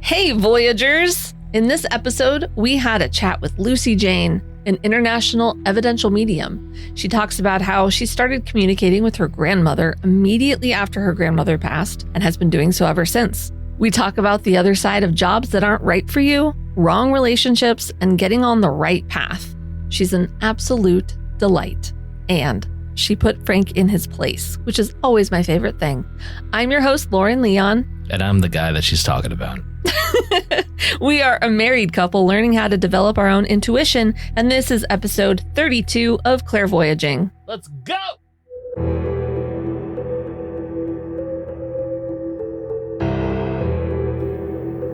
Hey, Voyagers! In this episode, we had a chat with Lucy Jayne, an international evidential medium. She talks about how she started communicating with her grandmother immediately after her grandmother passed and has been doing so ever since. We talk about the other side of jobs that aren't right for you, wrong relationships, and getting on the right path. She's an absolute delight. And she put Frank in his place, which is always my favorite thing. I'm your host, Lauren Leon. And I'm the guy that she's talking about. We are a married couple learning how to develop our own intuition, and this is episode 32 of Clairvoyaging. Let's go!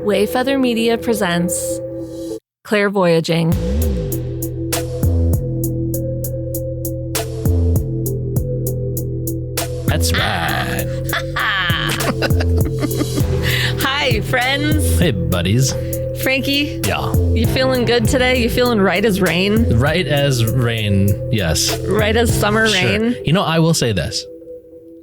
Wayfeather Media presents Clairvoyaging. That's right. Hi, friends. Hey, buddies. Frankie, Yeah. you feeling good today? You feeling right as rain? Right as rain, yes. Right as summer rain? You know, I will say this.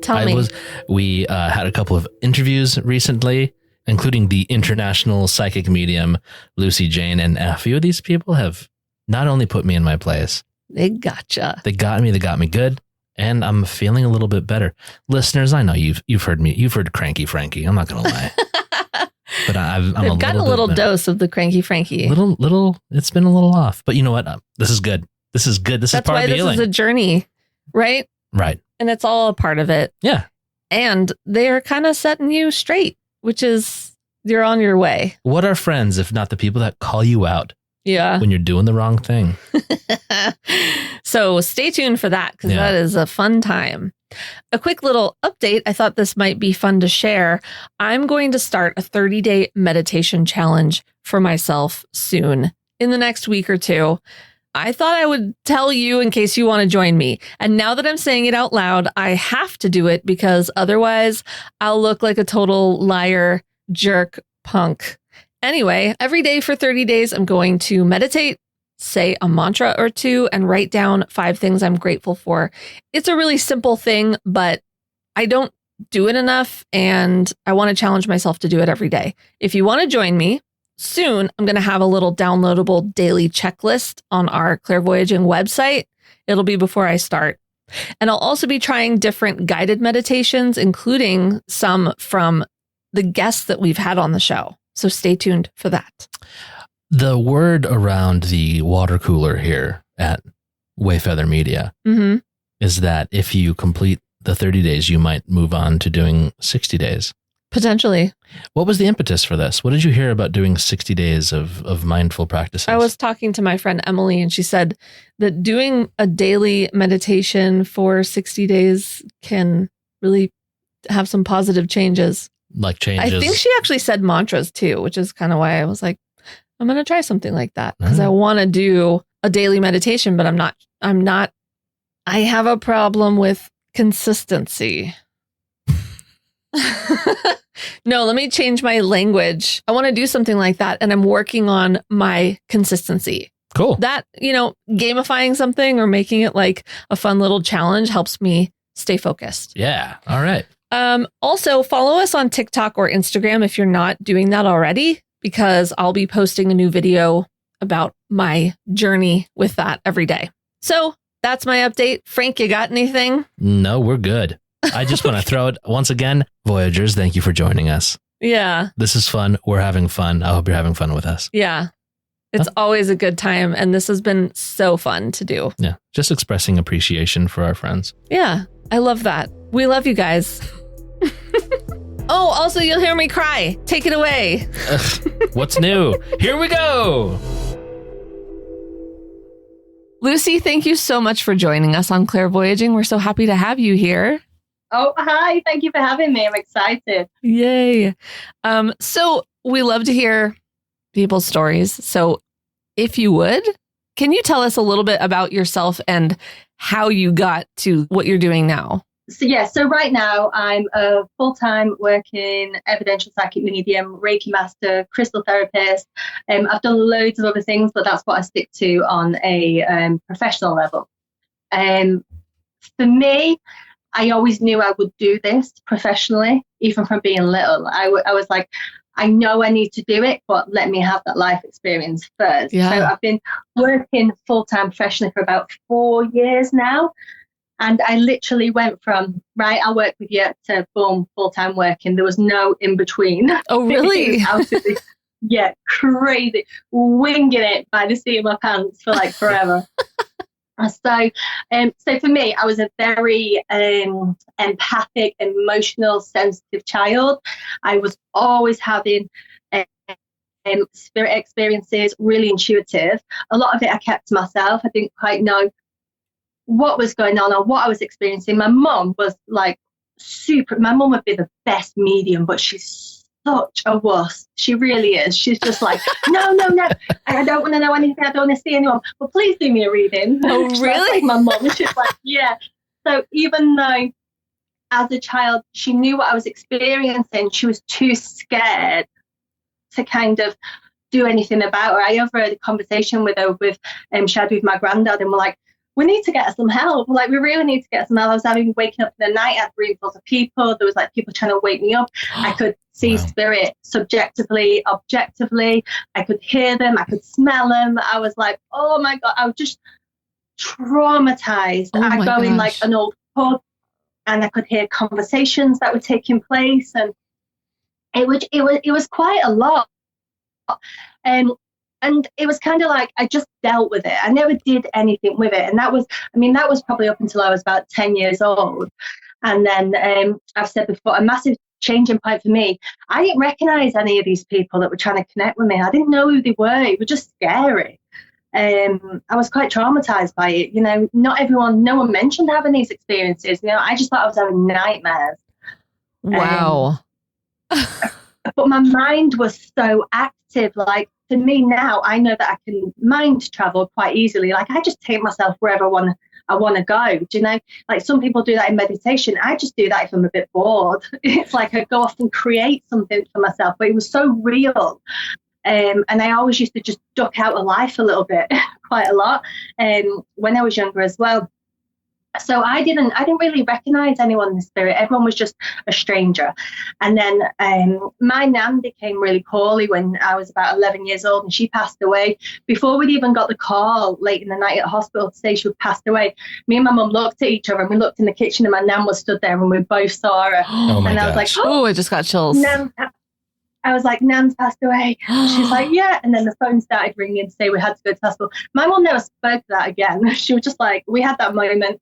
Tell me. We had a couple of interviews recently, including the international psychic medium, Lucy Jayne, and a few of these people have not only put me in my place. They gotcha. They got me good. And I'm feeling a little bit better. Listeners, I know you've heard me. You've heard Cranky Frankie. I'm not going to lie. But They've gotten a little dose of the Cranky Frankie. Little. It's been a little off. But you know what? This is good. This is good. This is part of the healing. This is a journey, right? Right. And it's all a part of it. Yeah. And they're kind of setting you straight, which is you're on your way. What are friends if not the people that call you out? Yeah. When you're doing the wrong thing. So stay tuned for that because that is a fun time. A quick little update. I thought this might be fun to share. I'm going to start a 30-day meditation challenge for myself soon in the next week or two. I thought I would tell you in case you want to join me. And now that I'm saying it out loud, I have to do it because otherwise I'll look like a total liar, jerk, punk. Anyway, every day for 30 days, I'm going to meditate, say a mantra or two, and write down 5 things I'm grateful for. It's a really simple thing, but I don't do it enough, and I want to challenge myself to do it every day. If you want to join me, soon I'm going to have a little downloadable daily checklist on our Clairvoyaging website. It'll be before I start. And I'll also be trying different guided meditations, including some from the guests that we've had on the show. So stay tuned for that. The word around the water cooler here at Wayfeather Media is that if you complete the 30 days, you might move on to doing 60 days. Potentially. What was the impetus for this? What did you hear about doing 60 days of mindful practices? I was talking to my friend Emily, and she said that doing a daily meditation for 60 days can really have some positive changes. Like changes. I think she actually said mantras too, which is kind of why I was like, I'm going to try something like that because I want to do a daily meditation, but I have a problem with consistency. No, let me change my language. I want to do something like that. And I'm working on my consistency. Cool. That, gamifying something or making it like a fun little challenge helps me stay focused. Yeah. All right. Also, follow us on TikTok or Instagram if you're not doing that already, because I'll be posting a new video about my journey with that every day. So that's my update. Frank, you got anything? No, we're good. I just want to throw it once again. Voyagers, thank you for joining us. Yeah. This is fun. We're having fun. I hope you're having fun with us. Yeah. It's always a good time. And this has been so fun to do. Yeah. Just expressing appreciation for our friends. Yeah. I love that. We love you guys. Oh, also, you'll hear me cry. Take it away. What's new? Here we go. Lucy, thank you so much for joining us on Clairvoyaging. We're so happy to have you here. Oh, hi. Thank you for having me. I'm excited. Yay. So we love to hear people's stories. So if you would, can you tell us a little bit about yourself and how you got to what you're doing now? So right now I'm a full-time working evidential psychic medium, Reiki master, crystal therapist. I've done loads of other things, but that's what I stick to on a professional level. For me, I always knew I would do this professionally, even from being little. I was like, I know I need to do it, but let me have that life experience first. Yeah. So I've been working full-time professionally for about 4 years now. And I literally went from, right, I'll work with you, to boom, full-time working. There was no in between. Oh, really? Yeah, crazy. Winging it by the seat of my pants for like forever. So for me, I was a very empathic, emotional, sensitive child. I was always having spirit experiences, really intuitive. A lot of it I kept to myself. I didn't quite know what was going on or what I was experiencing. My mum was like my mum would be the best medium, but she's such a wuss. She really is. She's just like, no, I don't want to know anything. I don't want to see anyone, but please do me a reading. Oh, really? Like my mum. She's like, yeah. So even though as a child she knew what I was experiencing, she was too scared to kind of do anything about it. I overheard a conversation with her she had with my granddad, and we're like, we need to get some help. Like, we really need to get some help. I was waking up in the night, I had dreams of people. There was like people trying to wake me up. I could see spirit subjectively, objectively. I could hear them. I could smell them. I was like, oh my God, I was just traumatized. I go in like an old pub and I could hear conversations that were taking place. And it was quite a lot. And it was kind of like I just dealt with it. I never did anything with it. And that was probably up until I was about 10 years old. And then I've said before, a massive changing point for me. I didn't recognize any of these people that were trying to connect with me. I didn't know who they were. It was just scary. I was quite traumatized by it. You know, no one mentioned having these experiences. You know, I just thought I was having nightmares. Wow. But my mind was so active. Like, for me now, I know that I can mind travel quite easily. Like, I just take myself wherever I want to go. Do you know? Like, some people do that in meditation. I just do that if I'm a bit bored. It's like I go off and create something for myself. But it was so real. And I always used to just duck out of life a little bit, quite a lot, when I was younger as well. So I didn't really recognize anyone in the spirit. Everyone was just a stranger. And then my nan became really poorly when I was about 11 years old, and she passed away. Before we'd even got the call late in the night at hospital to say she had passed away, me and my mum looked at each other, and we looked in the kitchen, and my nan was stood there, and we both saw her. Oh my and I was gosh. like, oh, I just got chills. I was like, Nan's passed away. She's like, yeah. And then the phone started ringing to say we had to go to hospital. My mum never spoke to that again. She was just like, we had that moment.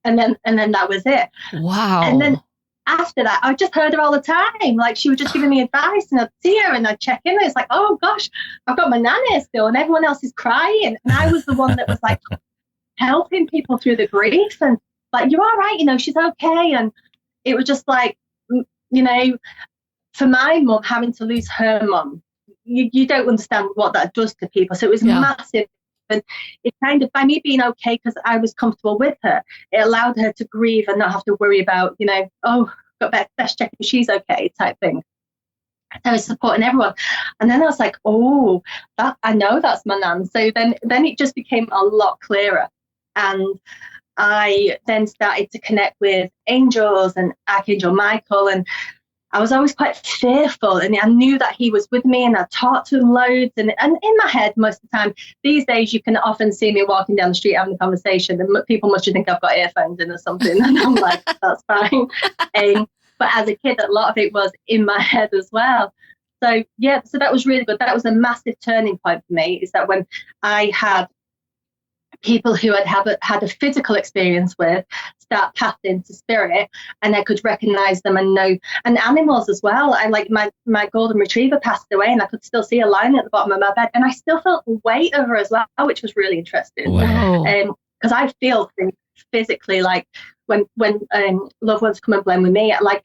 And then that was it. Wow. And then after that, I just heard her all the time. Like, she was just giving me advice, and I'd see her and I'd check in. And it's like, oh gosh, I've got my nan here still, and everyone else is crying. And I was the one that was like helping people through the grief, and like, you're all right, you know, she's okay. And it was just like, you know, for my mum, having to lose her mum, you don't understand what that does to people. So it was massive. And it kind of, by me being okay because I was comfortable with her, it allowed her to grieve and not have to worry about, you know, oh, got best check if she's okay type thing. I was supporting everyone. And then I was like, oh, that I know that's my nan. So then it just became a lot clearer. And I then started to connect with angels and Archangel Michael, and I was always quite fearful, and I knew that he was with me, and I talked to him loads, and in my head most of the time. These days you can often see me walking down the street having a conversation, and people must think I've got earphones in or something, and I'm like, that's fine. But as a kid, a lot of it was in my head as well. So yeah, so that was really good. That was a massive turning point for me, is that when I had people who I'd had a physical experience with start passing to spirit, and I could recognize them and know, and animals as well. I like my golden retriever passed away, and I could still see a line at the bottom of my bed, and I still felt the weight of her as well, which was really interesting. Wow. Because I feel things physically, like when loved ones come and blend with me, like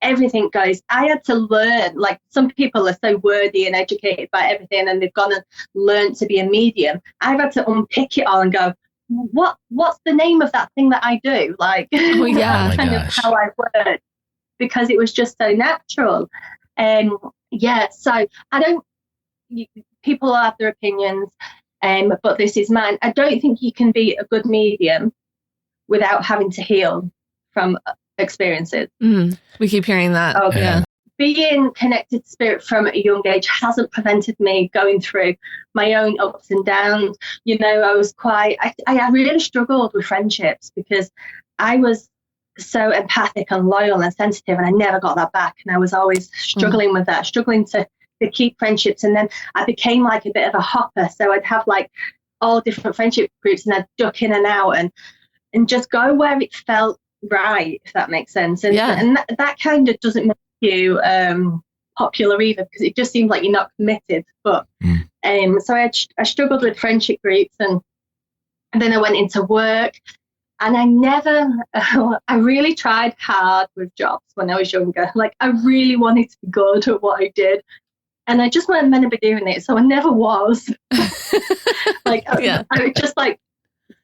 everything goes. I had to learn, like, some people are so worthy and educated by everything, and they've gone and learned to be a medium. I've had to unpick it all and go, what's the name of that thing that I do? Like, oh, yeah. kind of how I work, because it was just so natural. So people have their opinions, but this is mine. I don't think you can be a good medium without having to heal from experiences. We keep hearing that. Okay. Yeah. being connected to spirit from a young age hasn't prevented me going through my own ups and downs. You know, I really struggled with friendships because I was so empathic and loyal and sensitive, and I never got that back. And I was always struggling with that, struggling to keep friendships. And then I became like a bit of a hopper. So I'd have like all different friendship groups, and I'd duck in and out and just go where it felt right, if that makes sense. And, that kind of doesn't make you popular either, because it just seems like you're not committed. But so I struggled with friendship groups, and then I went into work. And I really tried hard with jobs when I was younger. Like, I really wanted to be good at what I did. And I just wasn't meant to be doing it. So I never was. I was just like,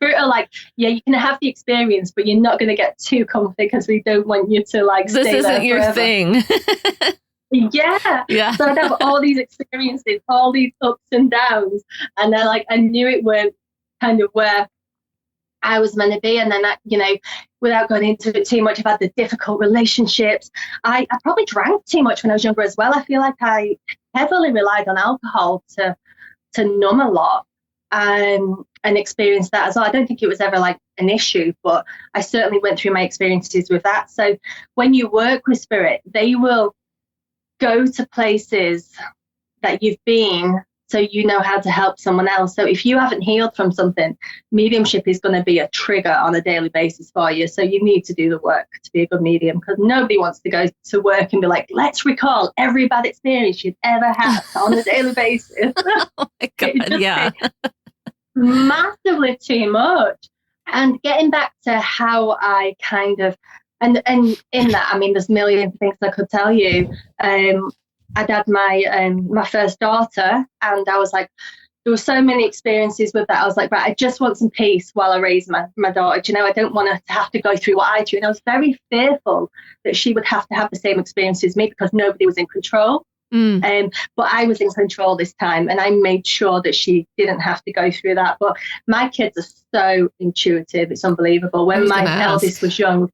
like, yeah, you can have the experience, but you're not going to get too comfy because we don't want you to like stay there This isn't your thing. Yeah. So I'd have all these experiences, all these ups and downs. And then I knew it weren't kind of where I was meant to be. And then, without going into it too much, I've had the difficult relationships. I probably drank too much when I was younger as well. I feel like I heavily relied on alcohol to numb a lot and experience that as well. I don't think it was ever like an issue, but I certainly went through my experiences with that. So when you work with spirit, they will go to places that you've been, so you know how to help someone else. So if you haven't healed from something, mediumship is going to be a trigger on a daily basis for you. So you need to do the work to be a good medium, because nobody wants to go to work and be like, let's recall every bad experience you've ever had on a daily basis. Oh my God, yeah. Massively too much. And getting back to how I kind of, and in that, I mean, there's a million things I could tell you. I'd had my first daughter, and I was like, there were so many experiences with that. I was like, right, I just want some peace while I raise my daughter. Do you know, I don't want her to have to go through what I do. And I was very fearful that she would have to have the same experience as me, because nobody was in control. But I was in control this time, and I made sure that she didn't have to go through that. But my kids are so intuitive. It's unbelievable. When my eldest was young,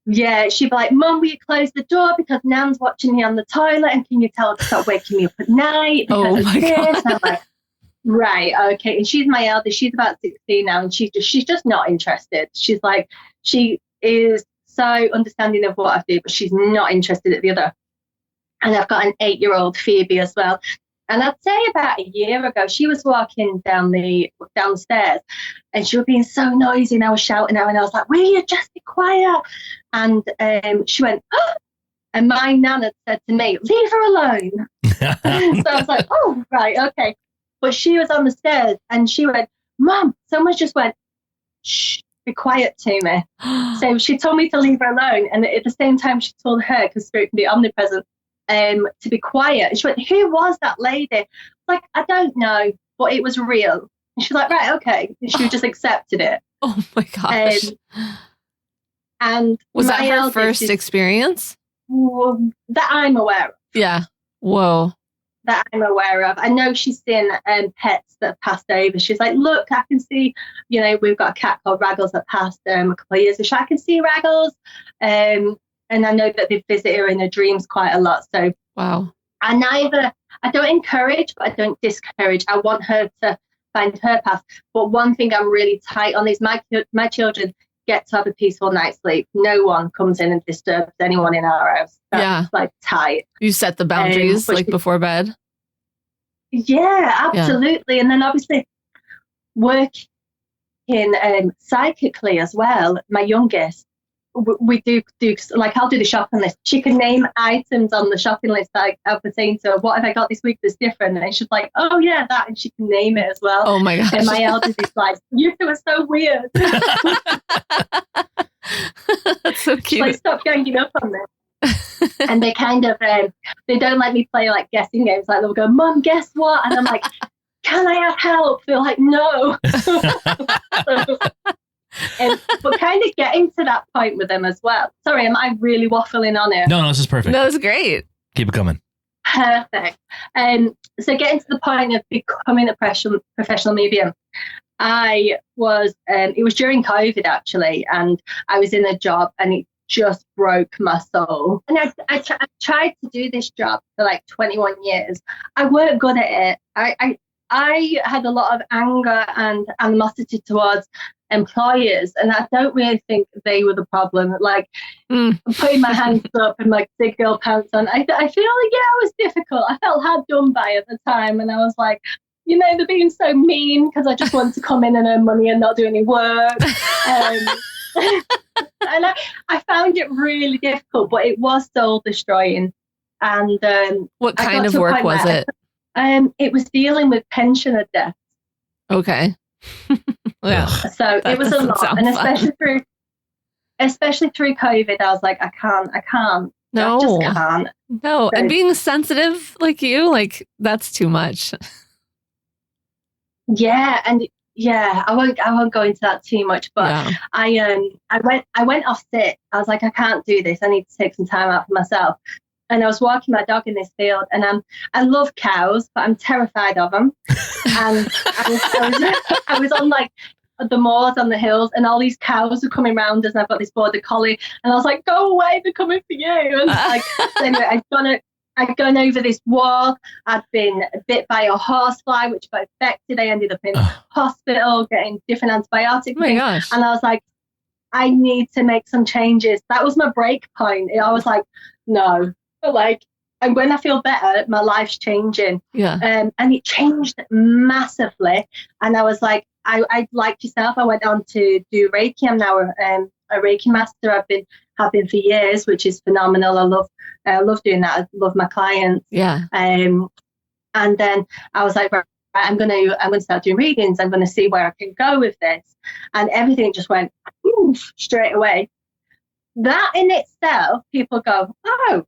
yeah, she'd be like, Mum, will you close the door because Nan's watching me on the toilet, and can you tell her to stop waking me up at night? Oh my God. And I'm like, right, okay. And she's my eldest. She's about 16 now, and she's just not interested. She's like, she is so understanding of what I do, but she's not interested at the other. And I've got an 8-year-old Phoebe as well. And I'd say about a year ago, she was walking down the stairs, and she was being so noisy, and I was shouting out, and I was like, will you just be quiet? And she went, oh! And my nan had said to me, leave her alone. So I was like, oh, right, okay. But she was on the stairs, and she went, Mum, someone just went, shh, be quiet to me. So she told me to leave her alone. And at the same time, she told her, because spirit can be omnipresent, to be quiet. And she went, who was that lady? Like, I don't know, but it was real. And she was like, right, okay. And she just accepted it. Oh my gosh. And was that her first experience? That I'm aware of. Yeah. Whoa. That I'm aware of. I know she's seen pets that have passed over. She's like, look, I can see, we've got a cat called Raggles that passed a couple of years ago. I can see Raggles. And I know that they visit her in her dreams quite a lot. So wow. I don't encourage, but I don't discourage. I want her to find her path. But one thing I'm really tight on is my children get to have a peaceful night's sleep. No one comes in and disturbs anyone in our house. That's like tight. You set the boundaries before bed? Yeah, absolutely. Yeah. And then obviously working psychically as well, my youngest, we do like, I'll do the shopping list. She can name items on the shopping list. I've been saying to her, what have I got this week that's different? And she's like, oh yeah, that, and she can name it as well. Oh my gosh. And my eldest is like, you two are so weird. That's so cute. She's like, stop ganging up on me. And they kind of they don't let me play like guessing games. Like, they'll go, Mum, guess what? And I'm like, can I have help? They're like, no. But kind of getting to that point with them as well. Sorry, am I really waffling on it? No, this is perfect. No, it's great. Keep it coming. Perfect. So getting to the point of becoming a professional medium, I was, it was during COVID actually, and I was in a job, and it just broke my soul. And I tried to do this job for like 21 years. I weren't good at it. I had a lot of anger and animosity towards employers, and I don't really think they were the problem. Like putting my hands up and like big girl pants on, I feel like, I was difficult. I felt hard done by at the time, and I was like, they're being so mean because I just want to come in and earn money and not do any work. And I found it really difficult, but it was soul destroying. And what kind of work was it? It was dealing with pensioner deaths. Okay. Yeah. So it was a lot, and especially through COVID, I was like, I can't. No, I just can't. No, and being sensitive like you, like that's too much. Yeah, and I won't go into that too much, but yeah. I went off sick. I was like, I can't do this. I need to take some time out for myself. And I was walking my dog in this field, and I love cows, but I'm terrified of them. And I was on like the moors on the hills, and all these cows were coming around us, and I've got this border collie, and I was like, go away, they're coming for you. And like, so anyway, I'd gone over this wall. I'd been bit by a horsefly, which got infected. I ended up in hospital getting different antibiotics. Oh my gosh. And I was like, I need to make some changes. That was my break point. I was like, no. Like, and when I feel better, my life's changing. Yeah. And it changed massively. And I was like, I like yourself. I went on to do Reiki. I'm now a Reiki master. I've been for years, which is phenomenal. I love doing that. I love my clients. Yeah. And then I was like, right, I'm gonna start doing readings. I'm gonna see where I can go with this. And everything just went straight away. That in itself, people go, oh.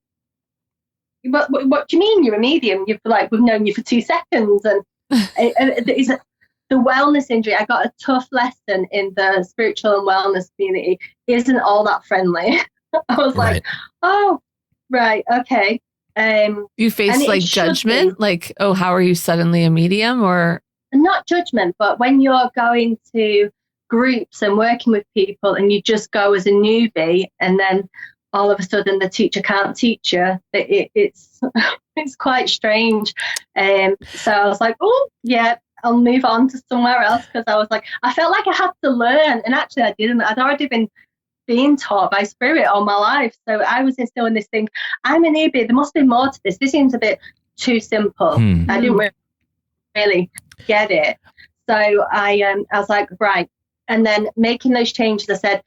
What do you mean you're a medium? We've known you for 2 seconds, and the wellness injury. I got a tough lesson in the spiritual and wellness community. Isn't all that friendly. I was like, oh, right, okay. You faced like judgment, like, oh, how are you suddenly a medium? Or not judgment, but when you're going to groups and working with people, and you just go as a newbie, and then all of a sudden the teacher can't teach you, it's quite strange. So I was like, oh yeah, I'll move on to somewhere else, because I was like, I felt like I had to learn, and actually I didn't. I'd already been being taught by spirit all my life, so I was still in this thing, I'm a newbie, there must be more to this seems a bit too simple. I didn't really get it, so I was like, right. And then making those changes, I said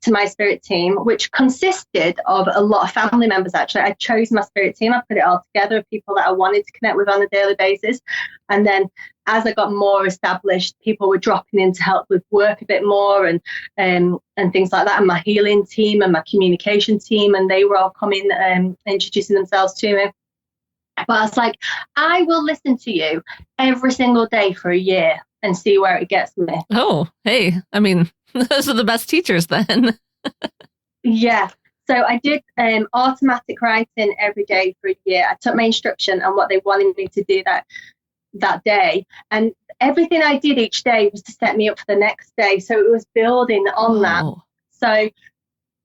to my spirit team, which consisted of a lot of family members. Actually, I chose my spirit team. I put it all together of people that I wanted to connect with on a daily basis. And then as I got more established, people were dropping in to help with work a bit more, and things like that. And my healing team and my communication team, and they were all coming, introducing themselves to me. But I was like, I will listen to you every single day for a year and see where it gets me. Oh, hey, I mean, those are the best teachers then. Yeah. So I did automatic writing every day for a year. I took my instruction on what they wanted me to do that day. And everything I did each day was to set me up for the next day. So it was building on that. So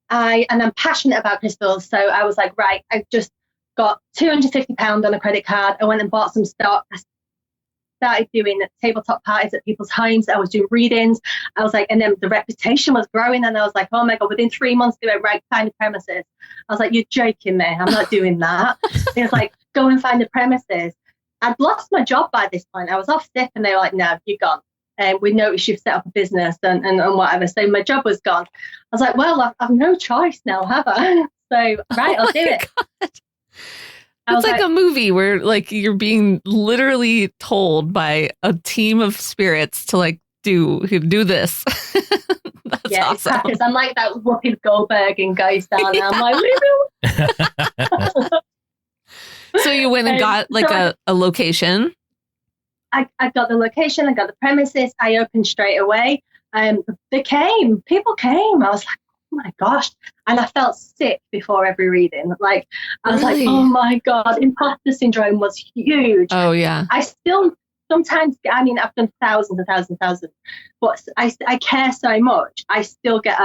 I'm passionate about crystals. So I was like, right, I just got £250 on a credit card. I went and bought some stock. I started doing tabletop parties at people's homes. I was doing readings. I was like, and then the reputation was growing, and I was like, oh my God, within 3 months, they went, right, find the premises. I was like, you're joking me. I'm not doing that. It was like, go and find the premises. I'd lost my job by this point. I was off sick, and they were like, no, you're gone. And we noticed you've set up a business and whatever. So my job was gone. I was like, well, I've no choice now, have I? So, right, I'll do it. God. It's like a movie where like you're being literally told by a team of spirits to like do this. That's awesome. Because I'm like that Whoopi Goldberg in Ghost Town. Yeah. I'm like, so you went and got like a location. I got the location. I got the premises. I opened straight away. People came. I was like, oh my gosh. And I felt sick before every reading. Like, I was like, oh my God, imposter syndrome was huge. Oh, yeah. I still sometimes, I mean, I've done thousands, but I care so much. I still get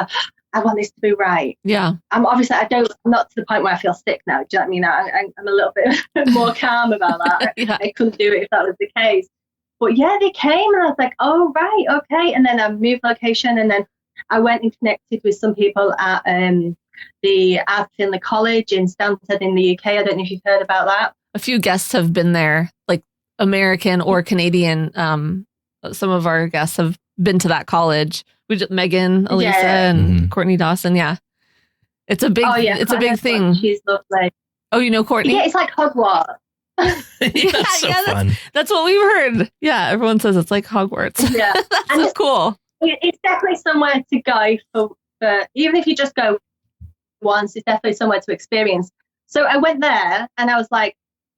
I want this to be right. Yeah. I'm not to the point where I feel sick now. Do you know what I mean? I'm a little bit more calm about that. Yeah. I couldn't do it if that was the case. But yeah, they came and I was like, oh, right, okay. And then I moved location, and then I went and connected with some people at the Arts in the College in Stansted in the UK. I don't know if you've heard about that. A few guests have been there, like American or Canadian. Some of our guests have been to that college. Megan, Elisa, and Courtney Dawson. Yeah. It's a big, it's a big thing. She's lovely. Oh, you know Courtney? Yeah, it's like Hogwarts. That's so fun. That's what we've heard. Yeah, everyone says it's like Hogwarts. Yeah. That's so cool. It's definitely somewhere to go for, even if you just go once, it's definitely somewhere to experience. So I went there and I was like,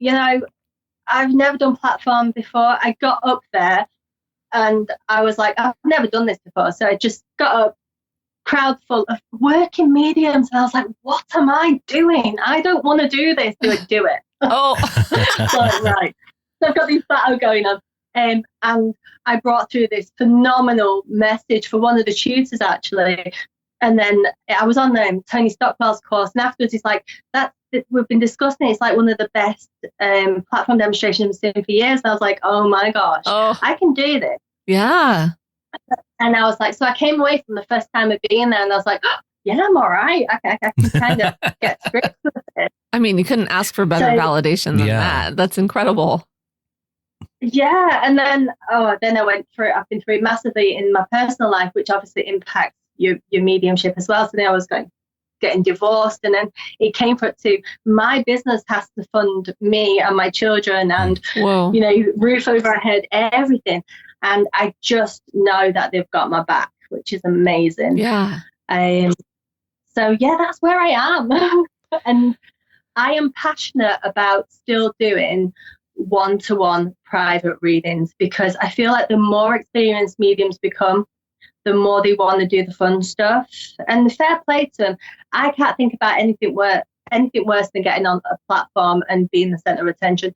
I've never done platform before. I got up there and I was like, I've never done this before. So I just got up, crowd full of working mediums. And I was like, what am I doing? I don't want to do this. Do it. Oh, so, right. So I've got this battle going on. And I brought through this phenomenal message for one of the tutors, actually. And then I was on Tony Stockwell's course. And afterwards, he's like, we've been discussing it. It's like one of the best platform demonstrations I've seen for years. And I was like, oh my gosh, I can do this. Yeah. And I was like, so I came away from the first time of being there and I was like, yeah, I'm all right. I can kind of get to grips with it. I mean, you couldn't ask for better validation than that. That's incredible. Yeah. And then, then I've been through it massively in my personal life, which obviously impacts your mediumship as well. So then I was getting divorced, and then it came to my business has to fund me and my children and, roof over our head, everything. And I just know that they've got my back, which is amazing. Yeah. So yeah, that's where I am. And I am passionate about still doing one-to-one private readings, because I feel like the more experienced mediums become, the more they want to do the fun stuff. And fair play to them. I can't think about anything worse than getting on a platform and being the center of attention.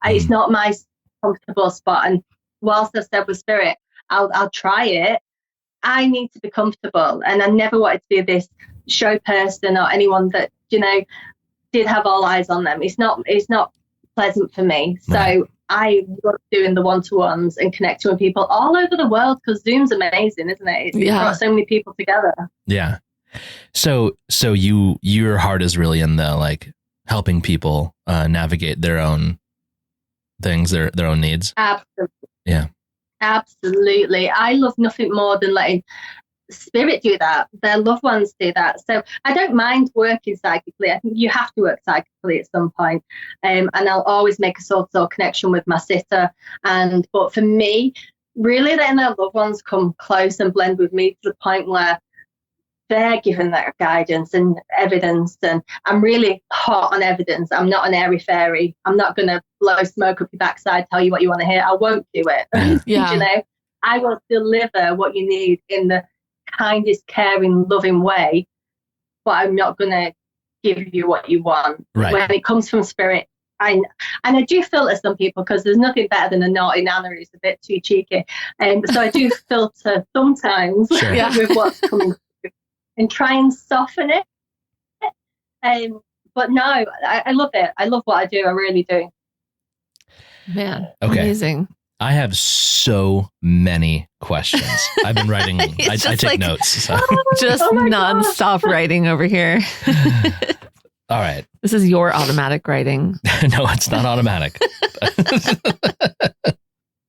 It's not my comfortable spot. And whilst I've said with Spirit, I'll try it, I need to be comfortable. And I never wanted to be this show person or anyone that, did have all eyes on them. It's not pleasant for me. So I love doing the one-to-ones and connecting with people all over the world, because Zoom's amazing, isn't it? It's brought so many people together. Yeah. So your heart is really in the helping people navigate their own things, their own needs. Absolutely. Yeah. Absolutely. I love nothing more than letting Spirit do that, their loved ones do that. So I don't mind working psychically. I think you have to work psychically at some point. And I'll always make a soul-to-soul connection with my sister. But for me, really letting their loved ones come close and blend with me to the point where they're given their guidance and evidence. And I'm really hot on evidence. I'm not an airy fairy. I'm not going to blow smoke up your backside, tell you what you want to hear. I won't do it. Yeah. I will deliver what you need in the kindest, caring, loving way, but I'm not going to give you what you want. Right. When it comes from Spirit, I do filter some people, because there's nothing better than a naughty nana who's a bit too cheeky. So I do filter sometimes with what's coming through and try and soften it. But no, I love it. I love what I do. I really do. Man, amazing. I have so many questions. I've been writing. I take notes. So. Just nonstop writing over here. All right. This is your automatic writing. No, it's not automatic.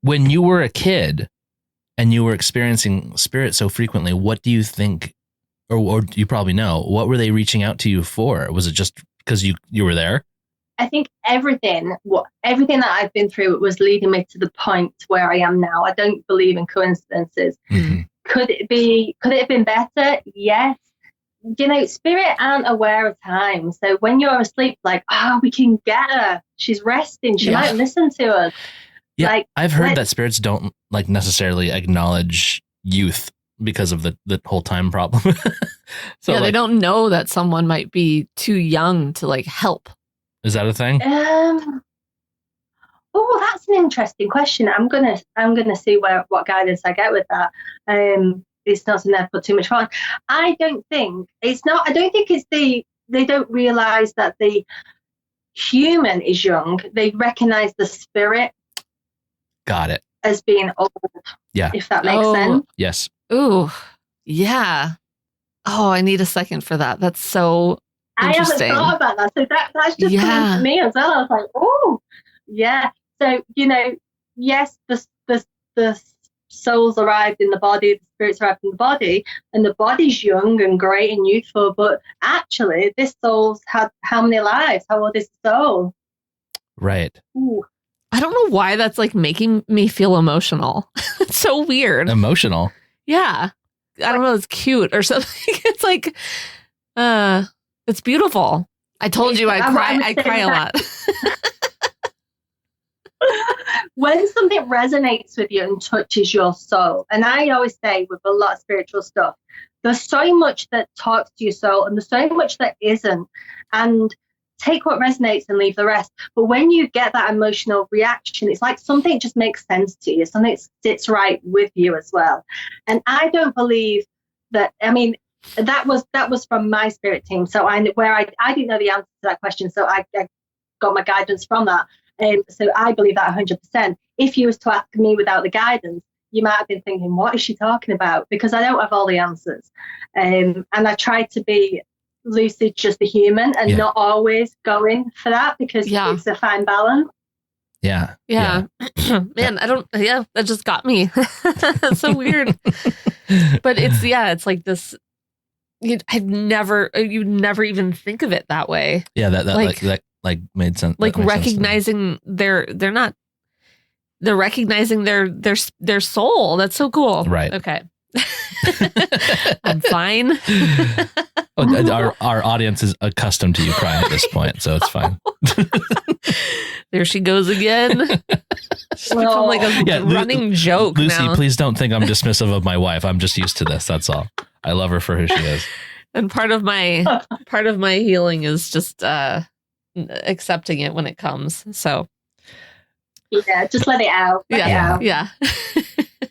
When you were a kid and you were experiencing Spirit so frequently, what do you think, or you probably know, what were they reaching out to you for? Was it just because you were there? I think everything that I've been through was leading me to the point where I am now. I don't believe in coincidences. Mm-hmm. Could it have been better? Yes. Spirit aren't aware of time. So when you're asleep, we can get her. She's resting. She might listen to us. Yeah, I've heard that spirits don't necessarily acknowledge youth because of the whole time problem. So they don't know that someone might be too young to help. Is that a thing? That's an interesting question. I'm gonna see what guidance I get with that. it's not something I've put too much on. I don't think it's they don't realize that the human is young. They recognize the spirit. Got it. As being old. Yeah. If that makes sense. Yes. Ooh, yeah. Oh, I need a second for that. That's so interesting. I haven't thought about that. So that's just coming to me as well. I was like, oh, yeah. So, yes, the soul's arrived in the body, the spirit's arrived in the body, and the body's young and great and youthful, but actually this soul's had how many lives? How old is the soul? Right. Ooh. I don't know why that's like making me feel emotional. It's so weird. Emotional? Yeah. I don't know. It's cute or something. It's like, it's beautiful. I told you I cry a lot. When something resonates with you and touches your soul, and I always say with a lot of spiritual stuff, there's so much that talks to your soul and there's so much that isn't. And take what resonates and leave the rest. But when you get that emotional reaction, it's like something just makes sense to you. Something sits right with you as well. And I don't believe that, I mean, that was from my spirit team. So I didn't know the answer to that question. So I got my guidance from that. So I believe that 100%. If you was to ask me without the guidance, you might have been thinking, what is she talking about? Because I don't have all the answers. And I try to be lucid, just a human, and not always going for that, because it's a fine balance. Yeah. Man, that just got me. That's so weird. But it's like this, you'd never even think of it that way. Yeah, that made sense. Like recognizing they're recognizing their soul. That's so cool. Right. Okay. I'm fine. Our audience is accustomed to you crying at this point, so it's fine. There she goes again. She's become like a running joke. Lucy, now. Please don't think I'm dismissive of my wife. I'm just used to this. That's all. I love her for who she is. And part of my healing is just accepting it when it comes. So yeah, just let it out. Yeah.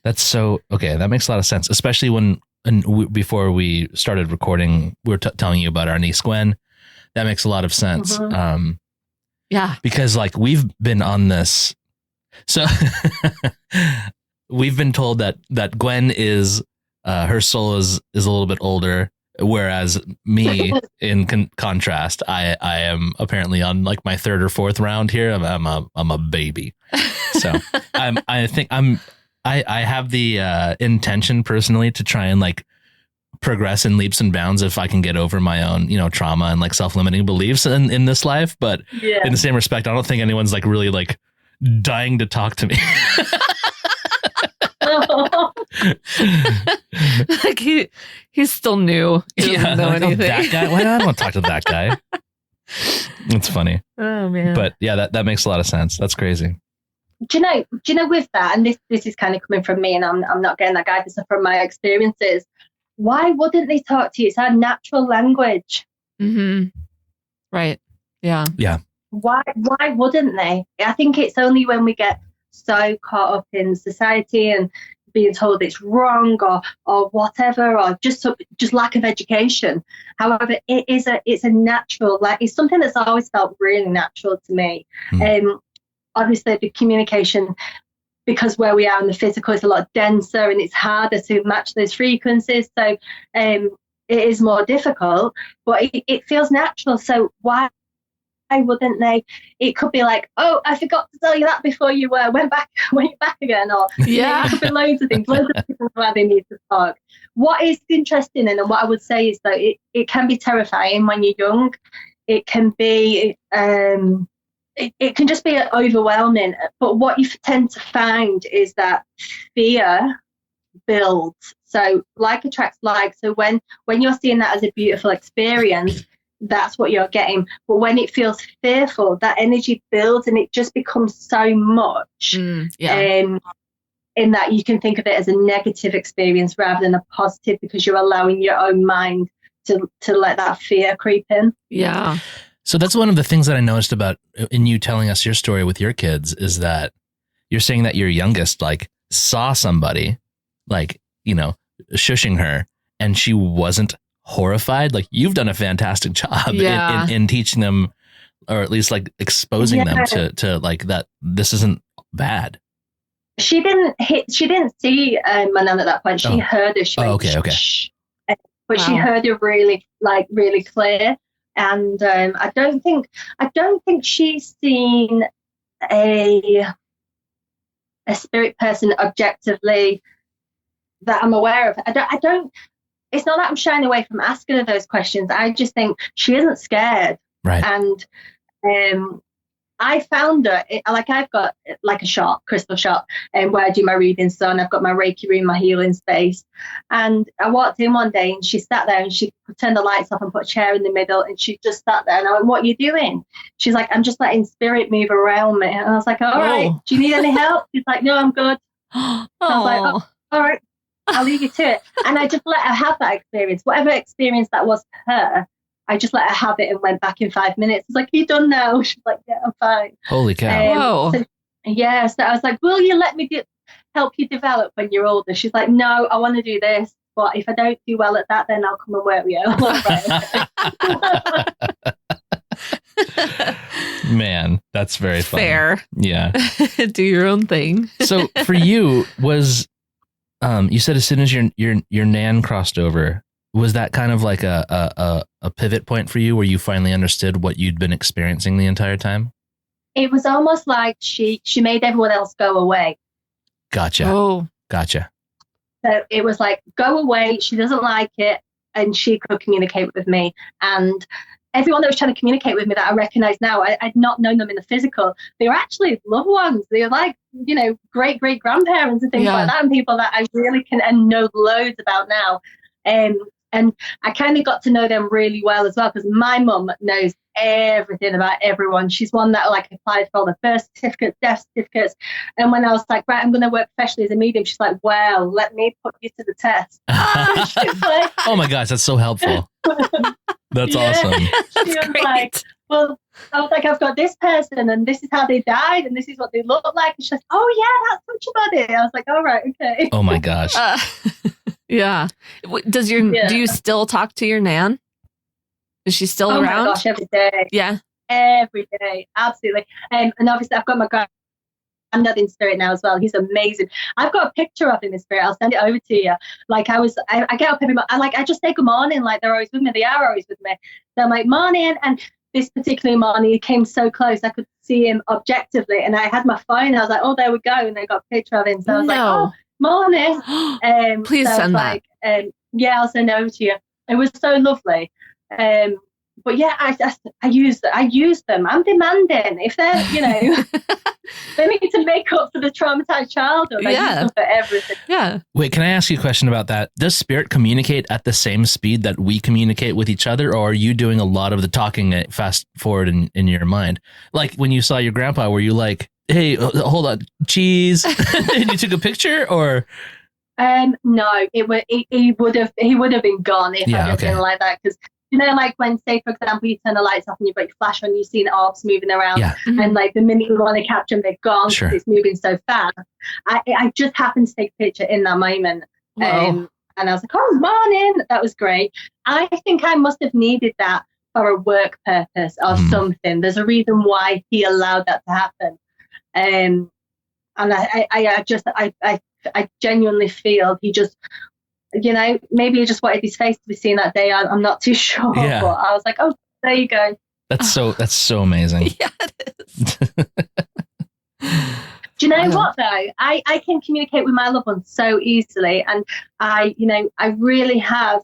That's so okay. That makes a lot of sense, especially before we started recording, we were telling you about our niece Gwen. That makes a lot of sense. Mm-hmm. Because like we've been on this, so we've been told that Gwen is her soul is a little bit older, whereas me, in contrast, I am apparently on like my third or fourth round here. I'm a baby, so I have the intention personally to try and like progress in leaps and bounds if I can get over my own, trauma and like self-limiting beliefs in this life. But in the same respect, I don't think anyone's like really like dying to talk to me. Like he's still new. He doesn't know anything. That guy? Why do I want to talk to that guy? It's funny. Oh man. But yeah, that makes a lot of sense. That's crazy. Do you know with that, and this is kind of coming from me, and I'm not getting that guidance from my experiences. Why wouldn't they talk to you? It's our natural language. Mm-hmm. Right. Yeah. Yeah. Why wouldn't they? I think it's only when we get so caught up in society and being told it's wrong or whatever, or just lack of education. However, it's a natural, like it's something that's always felt really natural to me. Obviously the communication, because where we are in the physical, is a lot denser and it's harder to match those frequencies. So it is more difficult, but it feels natural. So why wouldn't they? It could be like, oh, I forgot to tell you that before you went back again, or it could be loads of things, loads of people where they need to talk. What is interesting, and what I would say is that it can be terrifying when you're young. It can be it can just be overwhelming. But what you tend to find is that fear builds. So like attracts like. So when you're seeing that as a beautiful experience, that's what you're getting. But when it feels fearful, that energy builds and it just becomes so much. In that you can think of it as a negative experience rather than a positive, because you're allowing your own mind to let that fear creep in. Yeah. So that's one of the things that I noticed about in you telling us your story with your kids, is that you're saying that your youngest like saw somebody like, shushing her, and she wasn't horrified. Like, you've done a fantastic job in teaching them, or at least like exposing them to like that this isn't bad. She didn't see my nan at that point. She heard her. She went, okay. But she heard her really clear. And I don't think she's seen a spirit person objectively that I'm aware of. I don't. It's not that I'm shying away from asking her those questions. I just think she isn't scared. Right. And I found her, I've got like a crystal shop, where I do my readings. So, and I've got my Reiki room, my healing space. And I walked in one day and she sat there and she turned the lights off and put a chair in the middle, and she just sat there. And I went, "What are you doing?" She's like, "I'm just letting spirit move around me." And I was like, "All right, do you need any help?" She's like, "No, I'm good." I was like, "Oh, all right, I'll leave you to it." And I just let her have that experience, whatever experience that was for her. I just let her have it and went back in 5 minutes. It's like, "Are you done now?" She's like, "Yeah, I'm fine." Holy cow. So I was like, "Will you let me help you develop when you're older?" She's like, "No, I want to do this. But if I don't do well at that, then I'll come and work with you." Man, that's very fun. Fair. Yeah. Do your own thing. So for you, was you said as soon as your nan crossed over, was that kind of like a pivot point for you where you finally understood what you'd been experiencing the entire time? It was almost like she made everyone else go away. Gotcha. Oh. Gotcha. So it was like, go away. She doesn't like it. And she could communicate with me. And everyone that was trying to communicate with me that I recognize now, I'd not known them in the physical. They were actually loved ones. They were like, great grandparents and things like that, and people that I really can and know loads about now. And I kind of got to know them really well as well, because my mum knows everything about everyone. She's one that applied for all the birth certificates, death certificates. And when I was like, right, I'm going to work professionally as a medium, she's like, "Well, let me put you to the test." Like, oh my gosh, that's so helpful. That's awesome. That's she was great. like, "Well," I was like, "I've got this person and this is how they died and this is what they look like." And she's like, "Oh yeah, that's such a body." I was like, "All right, okay." Oh my gosh. Yeah. Do you still talk to your nan? Is she still around? Oh my gosh, every day. Yeah. Every day. Absolutely. And obviously I've got my granddad in spirit now as well. He's amazing. I've got a picture of him in spirit. I'll send it over to you. Like I get up every morning. I just say good morning. Like they're always with me. They are always with me. So I'm like, "Morning." And this particular morning, he came so close. I could see him objectively. And I had my phone. I was like, "Oh, there we go." And I got a picture of him. So I was like, "Oh, morning." Please send that. Yeah, I'll send it over to you. It was so lovely. But yeah, I use them. I'm demanding. If they're, they need to make up for the traumatized childhood. I use them for everything. Yeah. Wait, can I ask you a question about that? Does spirit communicate at the same speed that we communicate with each other, or are you doing a lot of the talking fast forward in your mind? Like when you saw your grandpa, were you like, "Hey, hold on, cheese," and you took a picture, or? No, he would have been gone if I had been like that, because like when, say for example, you turn the lights off and you've got your flash on, you've seen orbs moving around, and like the minute you want to catch them, they're gone because it's moving so fast. I just happened to take a picture in that moment, and I was like, "Oh, morning!" That was great. I think I must have needed that for a work purpose or something. There's a reason why he allowed that to happen, and I genuinely feel he just, maybe he just wanted his face to be seen that day. I'm not too sure, but I was like, "Oh, there you go." That's so amazing. Yeah, it is. Do you know what though? I can communicate with my loved ones so easily, and I really have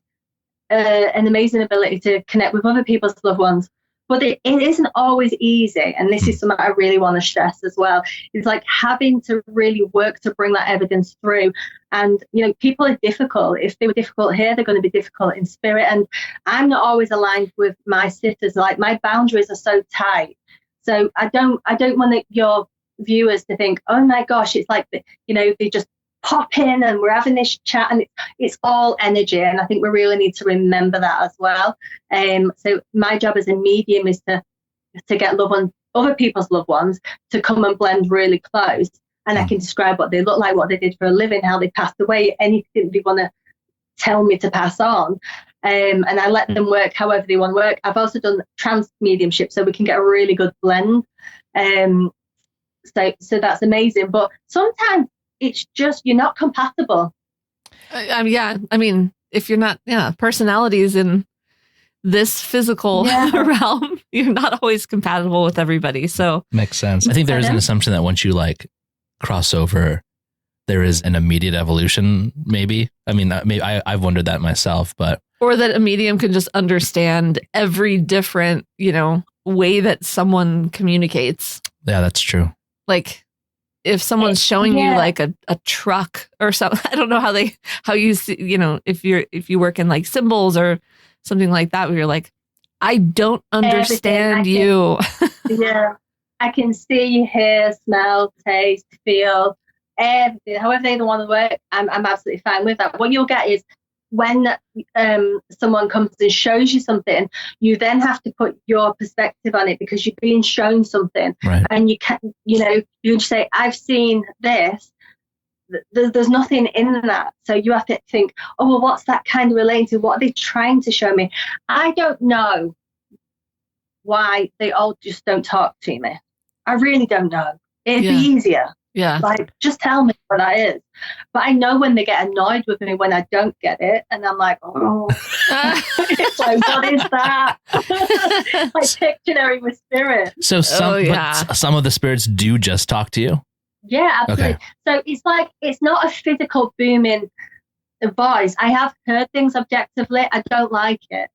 an amazing ability to connect with other people's loved ones. But it isn't always easy, and this is something I really want to stress as well. It's like having to really work to bring that evidence through. And, people are difficult. If they were difficult here, they're going to be difficult in spirit. And I'm not always aligned with my sitters. Like my boundaries are so tight. So I don't want your viewers to think, "Oh my gosh, it's like, they just pop in and we're having this chat," and it's all energy, and I think we really need to remember that as well. So my job as a medium is to get other people's loved ones to come and blend really close, and I can describe what they look like, what they did for a living, how they passed away, anything they want to tell me to pass on. And I let them work however they want to work. I've also done trans mediumship, so we can get a really good blend. So that's amazing. But sometimes it's just you're not compatible. I mean, if you're not, personalities in this physical realm, you're not always compatible with everybody. So makes sense. I think there is an assumption that once you like cross over, there is an immediate evolution. Maybe. I mean, I've wondered that myself, or that a medium can just understand every different, way that someone communicates. Yeah, that's true. Like if someone's showing you like a truck or something, I don't know how you see, if you work in like symbols or something like that, where you're like, I don't understand you. Yeah. I can see, hear, smell, taste, feel, everything. However they want to work, I'm absolutely fine with that. What you'll get is when someone comes and shows you something, you then have to put your perspective on it because you're being shown something. Right. And you can, you can say, I've seen this. There's nothing in that. So you have to think, oh, well, what's that kind of relating to? What are they trying to show me? I don't know why they all just don't talk to me. I really don't know. It'd be easier. Yeah. Like, just tell me what that is. But I know when they get annoyed with me when I don't get it. And I'm like, oh, it's like, what is that? Like Pictionary with spirit. So some of the spirits do just talk to you? Yeah, absolutely. Okay. So it's like, it's not a physical booming voice. I have heard things objectively. I don't like it.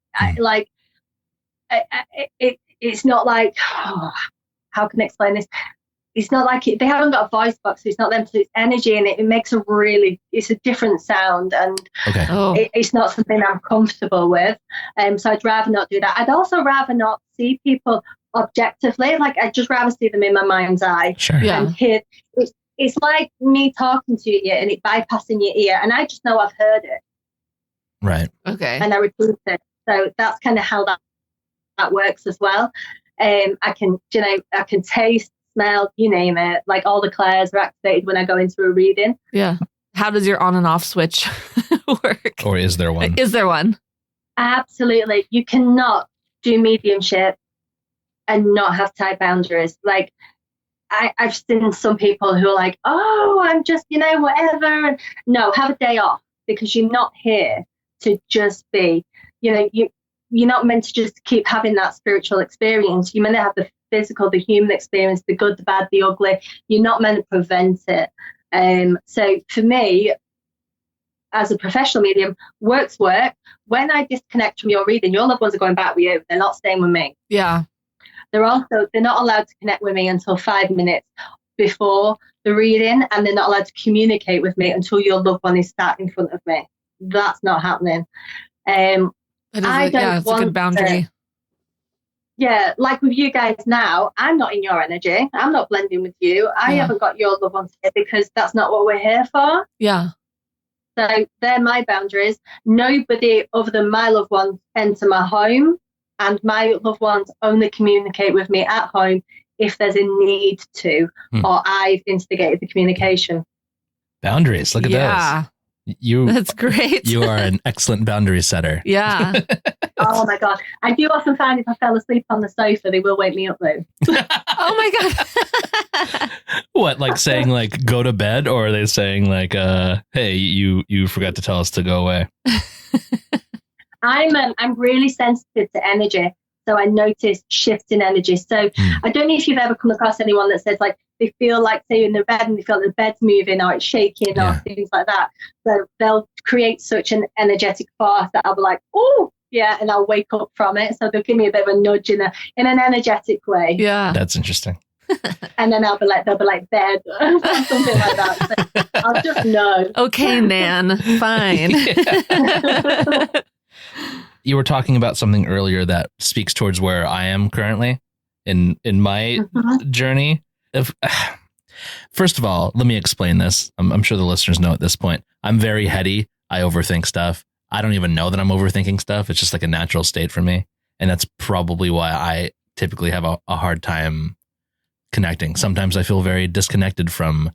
It's not like, how can I explain this? It's not like they haven't got a voice box. So it's not them. So it's energy, and it makes it's a different sound, and it's not something I'm comfortable with. So I'd rather not do that. I'd also rather not see people objectively. Like, I'd just rather see them in my mind's eye. Sure. Yeah. And hear. It's like me talking to you and it bypassing your ear, and I just know I've heard it. Right. Okay. And I repeat it. So that's kind of how that works as well. I can taste, smell, you name it. Like, all the clairs are activated when I go into a reading. Yeah. How does your on and off switch work? Or is there one? Is there one? Absolutely. You cannot do mediumship and not have tight boundaries. Like, I've seen some people who are like, oh, I'm just, whatever. No, have a day off, because you're not here to just be, you're not meant to just keep having that spiritual experience. You're meant to have the physical, the human experience, the good, the bad, the ugly. You're not meant to prevent it. So for me, as a professional medium, work's work. When I disconnect from your reading, your loved ones are going back with you. They're not staying with me. Yeah. They're not allowed to connect with me until 5 minutes before the reading, and they're not allowed to communicate with me until your loved one is sat in front of me. That's not happening. It's a good boundary. Like with you guys now, I'm not in your energy. I'm not blending with you. I haven't got your loved ones here, because that's not what we're here for. Yeah. So they're my boundaries. Nobody other than my loved ones enter my home, and my loved ones only communicate with me at home if there's a need to, or I've instigated the communication. Boundaries. Look at those. That's great. You are an excellent boundary setter. Yeah. Oh my God. I do often find if I fell asleep on the sofa, they will wake me up though. Oh my God. What, like saying like go to bed, or are they saying like hey, you forgot to tell us to go away? I'm really sensitive to energy, so I notice shifts in energy. So I don't know if you've ever come across anyone that says like they feel like they're in their bed and they feel the bed's moving or it's shaking or things like that. So they'll create such an energetic force that I'll be like, oh yeah, and I'll wake up from it. So they'll give me a bit of a nudge in an energetic way. Yeah, that's interesting. And then they'll be like bed or something like that. So I'll just know. Okay, Nan, fine. You were talking about something earlier that speaks towards where I am currently in my journey. First of all, let me explain this. I'm sure the listeners know at this point. I'm very heady. I overthink stuff. I don't even know that I'm overthinking stuff. It's just like a natural state for me. And that's probably why I typically have a hard time connecting. Sometimes I feel very disconnected from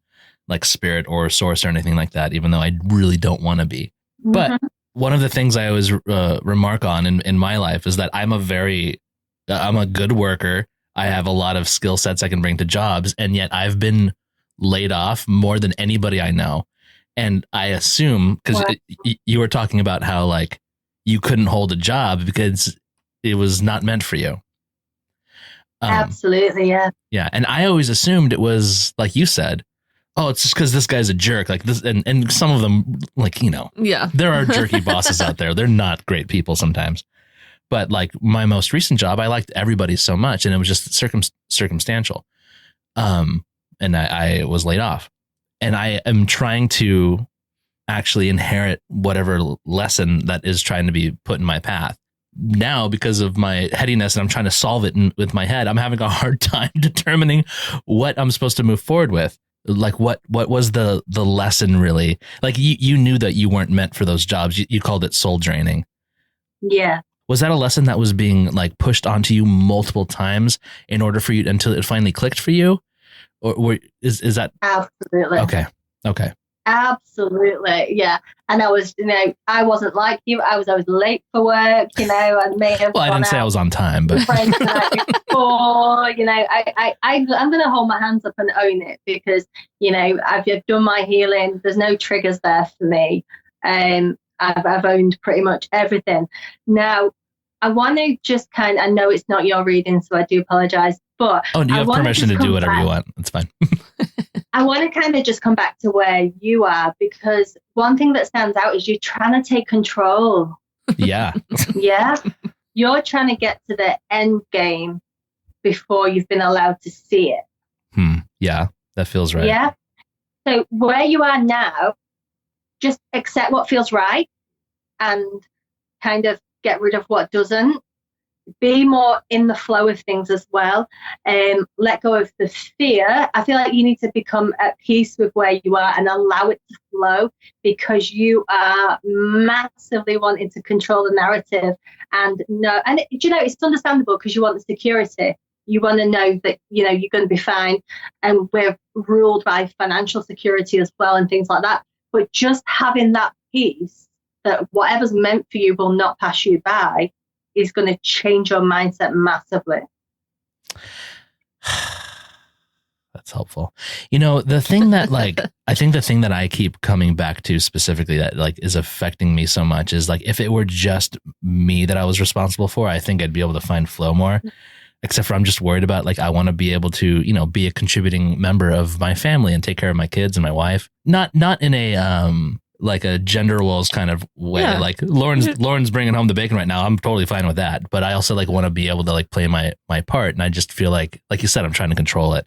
like spirit or source or anything like that, even though I really don't want to be. But one of the things I always remark on in my life is that I'm a good worker. I have a lot of skill sets I can bring to jobs, and yet I've been laid off more than anybody I know. And I assume, because you were talking about how like you couldn't hold a job because it was not meant for you. Absolutely, yeah. Yeah, and I always assumed it was like you said, oh, it's just because this guy's a jerk. Like this, and some of them, like, you know, yeah, there are jerky bosses out there. They're not great people sometimes. But like my most recent job, I liked everybody so much, and it was just circumstantial. And I was laid off, and I am trying to actually inherit whatever lesson that is trying to be put in my path. Now, because of my headiness and I'm trying to solve it with my head, I'm having a hard time determining what I'm supposed to move forward with. Like what was the lesson really? Like you knew that you weren't meant for those jobs. You called it soul draining. Yeah. Was that a lesson that was being like pushed onto you multiple times in order for you until it finally clicked for you? Or is that? Absolutely. Okay. Absolutely. Yeah. And I was, I wasn't like you. I was always late for work, I may have. Well, I didn't say I was on time, but. Friends the night before, I'm going to hold my hands up and own it because, I've done my healing. There's no triggers there for me. I've owned pretty much everything. Now, I want to just I know it's not your reading, so I do apologize. But you have permission to do whatever you want. It's fine. I want to kind of just come back to where you are, because one thing that stands out is you're trying to take control. Yeah. Yeah. You're trying to get to the end game before you've been allowed to see it. Yeah, that feels right. Yeah. So where you are now, just accept what feels right and kind of get rid of what doesn't. Be more in the flow of things as well. Let go of the fear. I feel like you need to become at peace with where you are and allow it to flow, because you are massively wanting to control the narrative. And it's understandable because you want the security. You want to know that, you're going to be fine. And we're ruled by financial security as well and things like that. But just having that peace that whatever's meant for you will not pass you by is going to change your mindset massively. That's helpful. The thing that I think the thing that I keep coming back to specifically that is affecting me so much is if it were just me that I was responsible for, I think I'd be able to find flow more. Except for I'm just worried about I want to be able to, be a contributing member of my family and take care of my kids and my wife. Not in a, a gender roles kind of way. Yeah. Lauren's bringing home the bacon right now. I'm totally fine with that. But I also want to be able to play my part. And I just feel like you said, I'm trying to control it.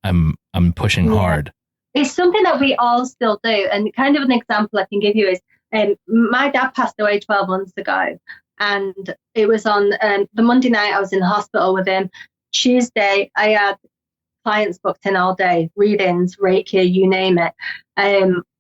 I'm pushing hard. It's something that we all still do. And kind of an example I can give you is my dad passed away 12 months ago. And it was on the Monday night I was in the hospital with him. Tuesday, I had clients booked in all day, readings, Reiki, you name it.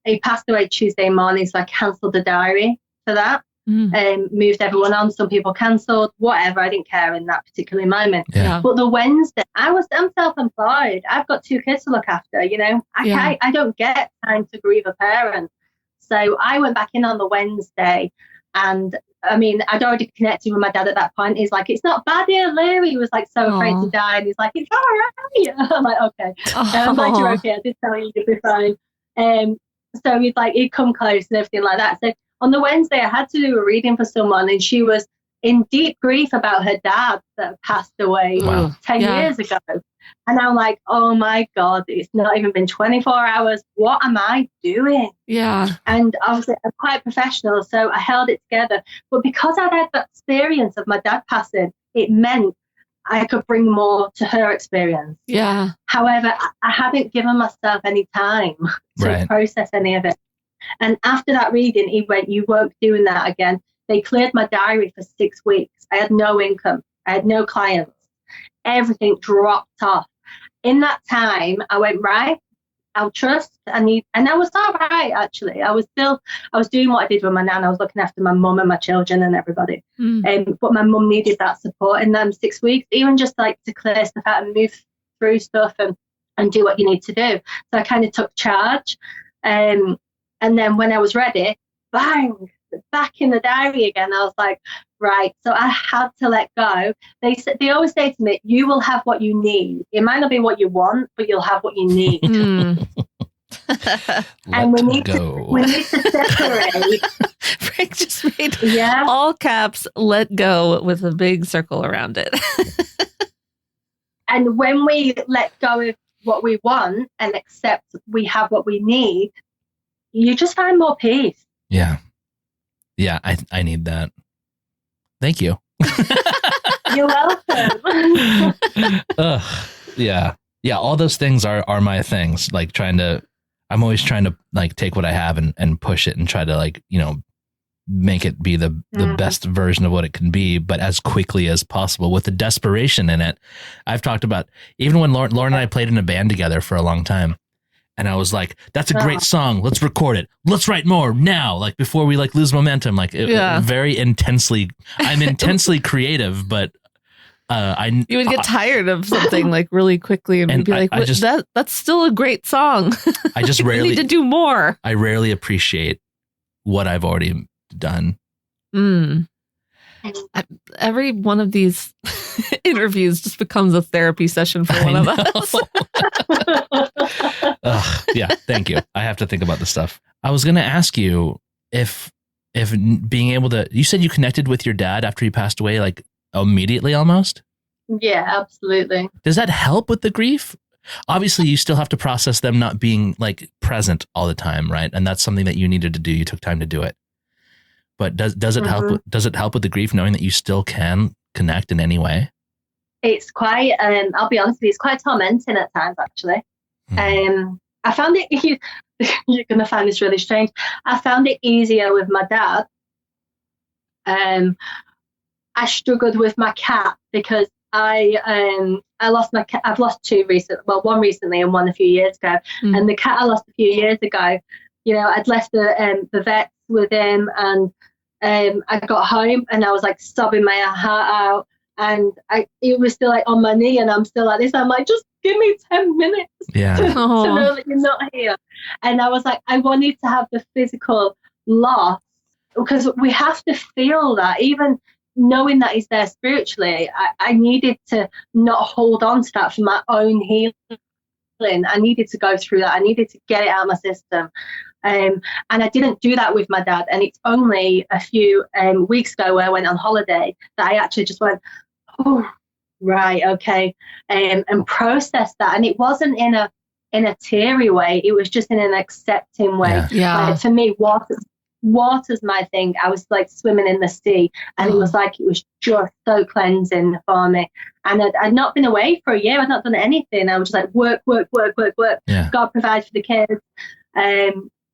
He passed away Tuesday morning, so I cancelled the diary for that. Moved everyone on. Some people cancelled, whatever. I didn't care in that particular moment. Yeah. But the Wednesday, I'm self-employed. I've got 2 kids to look after. I don't get time to grieve a parent. So I went back in on the Wednesday, and I'd already connected with my dad at that point. He's like, "It's not bad here, Lou." He was so afraid to die, and he's like, "It's all right." I'm like, "Okay." I'm like, "You're okay. I did tell you you'd be fine." So he'd come close and everything like that. So on the Wednesday, I had to do a reading for someone, and she was in deep grief about her dad that passed away 10 years ago. And I'm like, oh my God, it's not even been 24 hours. What am I doing? Yeah. And obviously I'm quite professional, so I held it together. But because I'd had that experience of my dad passing, it meant I could bring more to her experience. Yeah. However, I hadn't given myself any time to process any of it. And after that reading, he went, "You won't be doing that again." They cleared my diary for 6 weeks. I had no income. I had no clients. Everything dropped off. In that time, I went, right, I'll trust. And I was all right, actually. I was doing what I did with my nan. I was looking after my mum and my children and everybody. But my mum needed that support in them 6 weeks, even just to clear stuff out and move through stuff and do what you need to do. So I kind of took charge. And then when I was ready, bang, back in the diary again. I was like, right. So I had to let go. They always say to me, you will have what you need. It might not be what you want, but you'll have what you need. And we need to separate. Frank just made all caps, let go, with a big circle around it. And when we let go of what we want and accept we have what we need, you just find more peace. Yeah. Yeah, I need that. Thank you. You're welcome. Yeah. Yeah, all those things are my things. Like I'm always trying to like take what I have and push it and try to like, make it be the best version of what it can be, but as quickly as possible with the desperation in it. I've talked about, even when Lauren and I played in a band together for a long time, and I was like, that's a great song. Let's record it. Let's write more now. Like before we like lose momentum, like very intensely, I'm intensely creative, but you would get tired of something like really quickly and be like, that's still a great song. I just rarely need to do more. I rarely appreciate what I've already done. Every one of these interviews just becomes a therapy session for one of us. Yeah, thank you. I have to think about this stuff. I was going to ask you if being able to, you said you connected with your dad after he passed away, like immediately almost? Yeah, absolutely. Does that help with the grief? Obviously, you still have to process them not being like present all the time, right? And that's something that you needed to do. You took time to do it. But does it help? Does it help with the grief knowing that you still can connect in any way? It's quite. I'll be honest with you, it's quite tormenting at times. Actually, I found it. You're going to find this really strange. I found it easier with my dad. I struggled with my cat because I lost my cat. I've lost two recently. Well, one recently and one a few years ago. And the cat I lost a few years ago, I'd left the vets with him, and I got home and I was like sobbing my heart out, and it was still like on my knee, and I'm still like this. I'm like, just give me 10 minutes to know that you're not here. And I was like, I wanted to have the physical loss, because we have to feel that, even knowing that he's there spiritually. I needed to not hold on to that for my own healing. I needed to go through that. I needed to get it out of my system. And I didn't do that with my dad. And it's only a few weeks ago where I went on holiday that I actually just went, oh, right, okay, and processed that. And it wasn't in a teary way. It was just in an accepting way. Yeah. Like, for me, water's my thing. I was like swimming in the sea, and it was just so cleansing for me. And I'd not been away for a year. I'd not done anything. I was just like work. Yeah. God provide for the kids.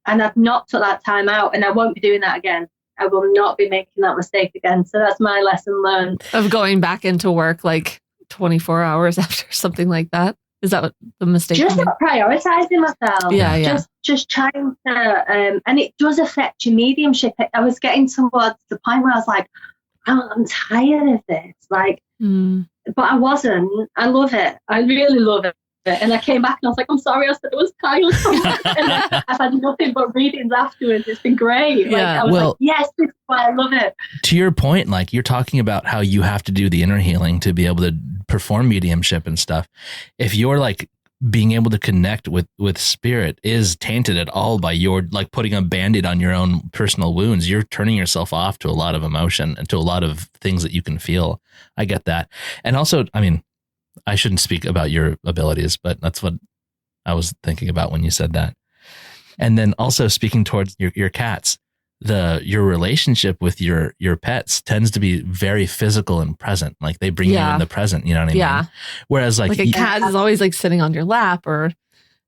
And I've not took that time out, and I won't be doing that again. I will not be making that mistake again. So that's my lesson learned. Of going back into work like 24 hours after something like that. Is that what the mistake? Just not prioritizing myself. Yeah. Just trying to, and it does affect your mediumship. I was getting towards the point where I was like, I'm tired of this. Like, but I wasn't. I love it. I really love it. And I came back and I was like, I'm sorry, I said I was tired. And I've had nothing but readings afterwards. It's been great. Yeah. I was like, yes, this is why I love it. To your point, like you're talking about how you have to do the inner healing to be able to perform mediumship and stuff. If you're like being able to connect with spirit is tainted at all by your like putting a Band-Aid on your own personal wounds, you're turning yourself off to a lot of emotion and to a lot of things that you can feel. I get that. And also, I mean, I shouldn't speak about your abilities, but that's what I was thinking about when you said that. And then also speaking towards your cats, your relationship with your pets tends to be very physical and present. Like they bring you in the present, you know what I mean? Yeah. Whereas like a cat is always like sitting on your lap or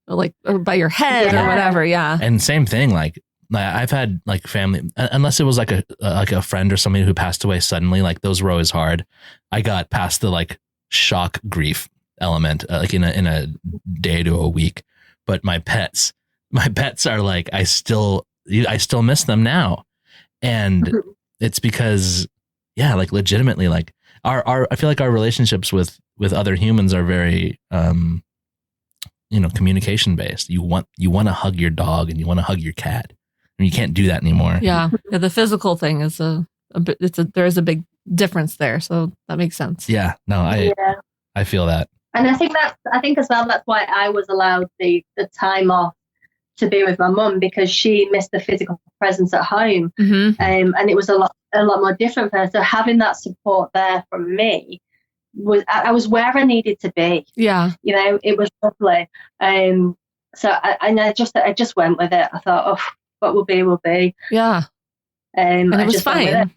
by your head or whatever. Yeah. And same thing, like I've had like family, unless it was like a friend or somebody who passed away suddenly, like those were always hard. I got past the like shock grief element like in a day to a week, but my pets are like I still miss them now, and it's because like legitimately like our I feel like our relationships with other humans are very communication based. You want to hug your dog and you want to hug your cat, you can't do that anymore. Yeah. The physical thing is there is a big difference there. So that makes sense. Yeah. No, I feel that. And I think as well, that's why I was allowed the time off to be with my mum, because she missed the physical presence at home. Mm-hmm. And it was a lot more different for her. So having that support there from me I was where I needed to be. Yeah. It was lovely. So I just went with it. I thought, oh, what will be, will be. Yeah. And it was fine.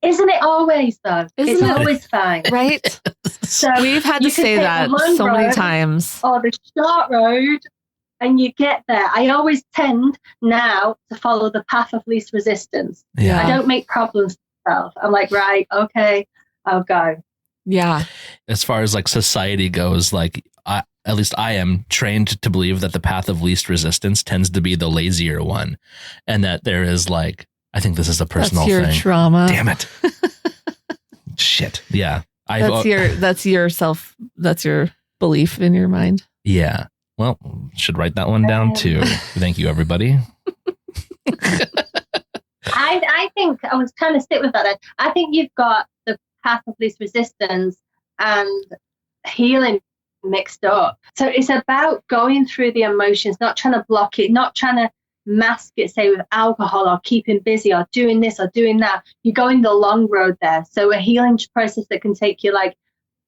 Isn't it always though? It's always fine. Right? So we've had to say that so many times. Or the short road, and you get there. I always tend now to follow the path of least resistance. Yeah. I don't make problems for myself. I'm like, right, okay, I'll go. Yeah. As far as like society goes, like at least I am trained to believe that the path of least resistance tends to be the lazier one, and that there is like, I think this is a personal thing. That's your trauma. Damn it. Shit. Yeah. That's your belief in your mind. Yeah. Well, should write that one down too. Thank you, everybody. I think I was trying to stick with that. I think you've got the path of least resistance and healing mixed up. So it's about going through the emotions, not trying to block it, not trying to mask it, say with alcohol or keeping busy or doing this or doing that. You're going the long road there. So a healing process that can take you like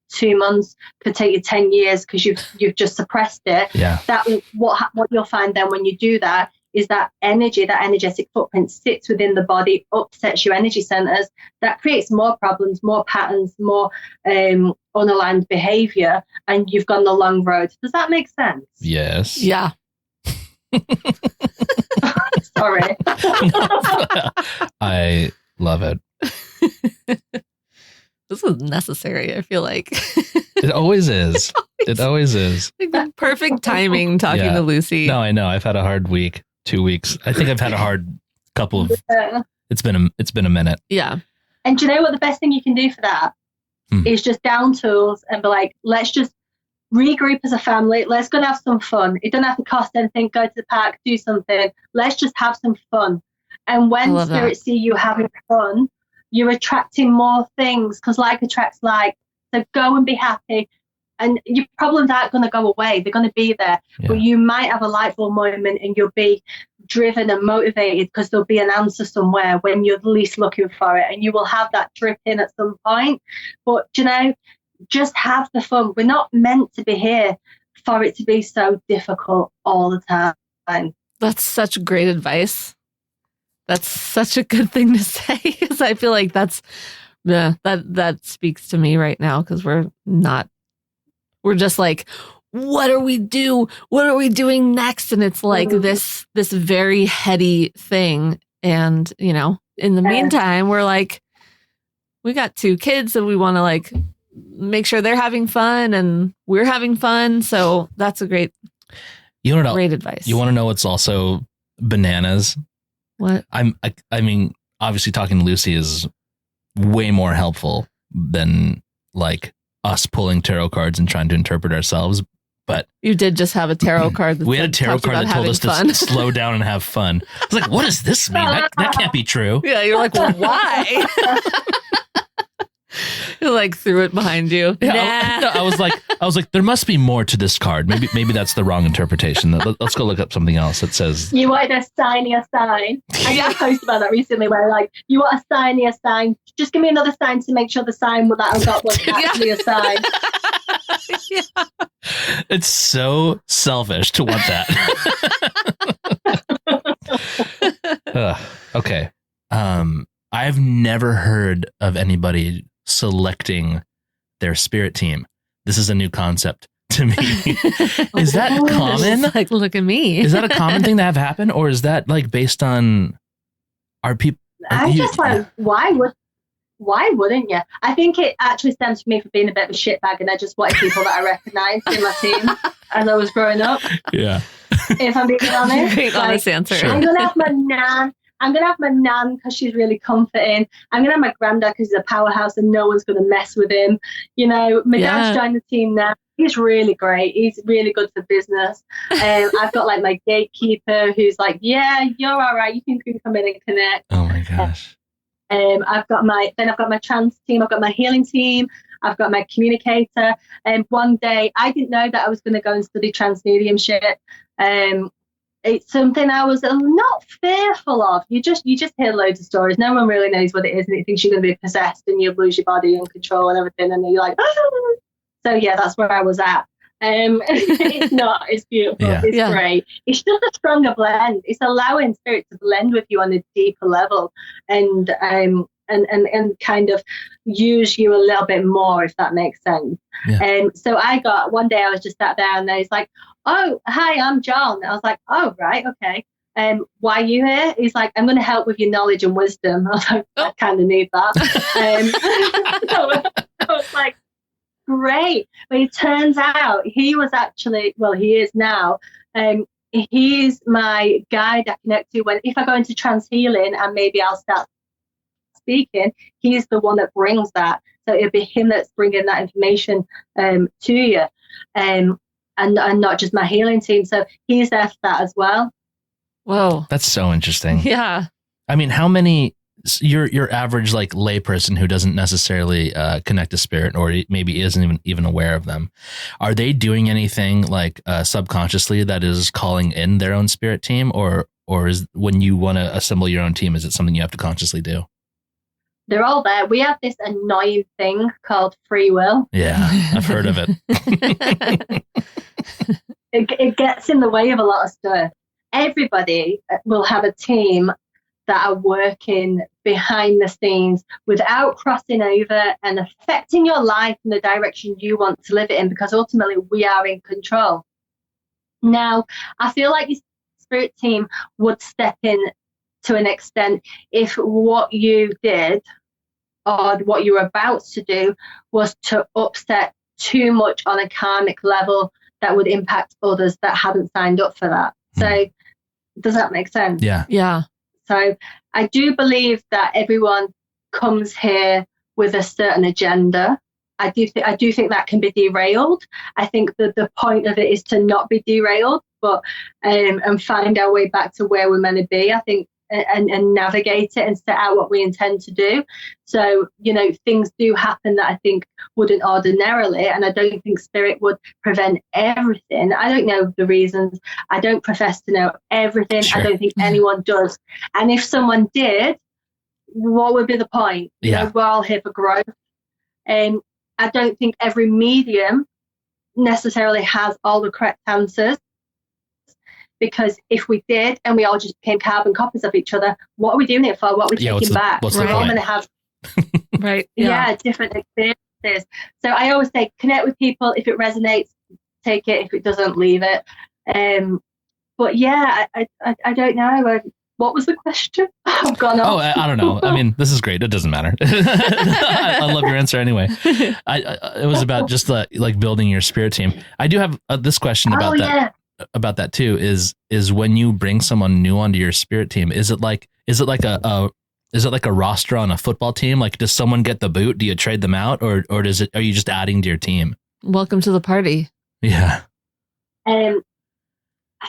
2 months could take you 10 years because you've just suppressed it. Yeah. What you'll find then when you do that is that energy, that energetic footprint sits within the body, upsets your energy centers. That creates more problems, more patterns, more unaligned behavior, and you've gone the long road. Does that make sense? Yes. Yeah. Sorry. I love it. This is necessary, I feel like. It always is. It always is. Like perfect timing talking to Lucy. No, I know. I've had a hard week, 2 weeks. I think I've had a hard couple of it's been a minute. Yeah. And do you know what the best thing you can do for that is just down tools and be like, let's just regroup as a family. Let's go and have some fun. It doesn't have to cost anything. Go to the park, do something. Let's just have some fun. And when spirits see you having fun, you're attracting more things because like attracts like. So go and be happy. And your problems aren't going to go away. They're going to be there. Yeah. But you might have a light bulb moment and you'll be driven and motivated because there'll be an answer somewhere when you're least looking for it. And you will have that drip in at some point. But, just have the fun. We're not meant to be here for it to be so difficult all the time. That's such great advice. That's such a good thing to say because I feel like that speaks to me right now because we're just like, what do we do? What are we doing next? And it's like this very heady thing. And, in the meantime, we're like, we got 2 kids and we want to like make sure they're having fun and we're having fun. So that's a great advice. You want to know what's also bananas? What? I mean, obviously talking to Lucy is way more helpful than like us pulling tarot cards and trying to interpret ourselves. But you did just have a tarot card. We had a tarot card that told us to slow down and have fun. I was like, what does this mean? That can't be true. Yeah. You're like, well, why? You like threw it behind you. Yeah, nah. I was like, there must be more to this card. Maybe that's the wrong interpretation. Let's go look up something else that says you wanted a signier sign. I got a post about that recently where like you want a signier sign. Just give me another sign to make sure the sign that I got was actually a sign. Yeah. It's so selfish to want that. Okay. I've never heard of anybody selecting their spirit team. This is a new concept to me. Is that common? Like, look at me. Is that a common thing to have happen, or is that like based on our people? I just like, why wouldn't you? I think it actually stems from me for being a bit of a shitbag, and I just wanted people that I recognised in my team as I was growing up. Yeah. If I'm being honest, great honest answer. Sure. I'm gonna have my nan. I'm going to have my nan because she's really comforting. I'm going to have my granddad because he's a powerhouse and no one's going to mess with him. My dad's joined the team now. He's really great. He's really good for business. I've got like my gatekeeper who's like, yeah, you're all right. You can come in and connect. Oh my gosh. I've got my trans team. I've got my healing team. I've got my communicator. And one day I didn't know that I was going to go and study trans mediumship. It's something I was not fearful of. You just hear loads of stories. No one really knows what it is, and it thinks you're going to be possessed and you'll lose your body and control and everything. And you're like, oh. So yeah, that's where I was at. It's not. It's beautiful. Yeah. It's great. It's just a stronger blend. It's allowing spirit to blend with you on a deeper level, and kind of use you a little bit more, if that makes sense. Yeah. So one day I was just sat there and he's like, oh, hi, I'm John. I was like, oh, right, okay. Why are you here? He's like, I'm going to help with your knowledge and wisdom. I was like, I kind of need that. So I was like, great. But it turns out he was actually, well, he is now, he's my guide I connect to if I go into trans healing and maybe I'll start speaking, he's the one that brings that. So it'll be him that's bringing that information to you, and not just my healing team. So he's there for that as well. Whoa, that's so interesting. Yeah. I mean, how many your average like layperson who doesn't necessarily connect to spirit or maybe isn't even aware of them, are they doing anything like subconsciously that is calling in their own spirit team, or is when you want to assemble your own team, is it something you have to consciously do? They're all there. We have this annoying thing called free will. Yeah, I've heard of it. It gets in the way of a lot of stuff. Everybody will have a team that are working behind the scenes without crossing over and affecting your life in the direction you want to live it in, because ultimately we are in control. Now, I feel like your spirit team would step in to an extent if what you did or what you were about to do was to upset too much on a karmic level that would impact others that hadn't signed up for that. So does that make sense? Yeah. Yeah. So I do believe that everyone comes here with a certain agenda. I do think that can be derailed. I think that the point of it is to not be derailed, but and find our way back to where we're meant to be. I think and navigate it and set out what we intend to do. So, things do happen that I think wouldn't ordinarily, and I don't think spirit would prevent everything. I don't know the reasons. I don't profess to know everything. Sure. I don't think anyone does. And if someone did, what would be the point? Yeah. We're all here for growth. And I don't think every medium necessarily has all the correct answers. Because if we did and we all just became carbon copies of each other, what are we doing it for? What are we taking back? What's we're the all point? going to have right. different experiences. So I always say connect with people. If it resonates, take it. If it doesn't, leave it. But yeah, I don't know. What was the question? I've gone off. Oh, I don't know. I mean, this is great. It doesn't matter. I love your answer anyway. It was about just like building your spirit team. I do have this question about that. Yeah. About that too is when you bring someone new onto your spirit team, is it like a roster on a football team? Like, does someone get the boot? Do you trade them out, or are you just adding to your team? Welcome to the party. Yeah.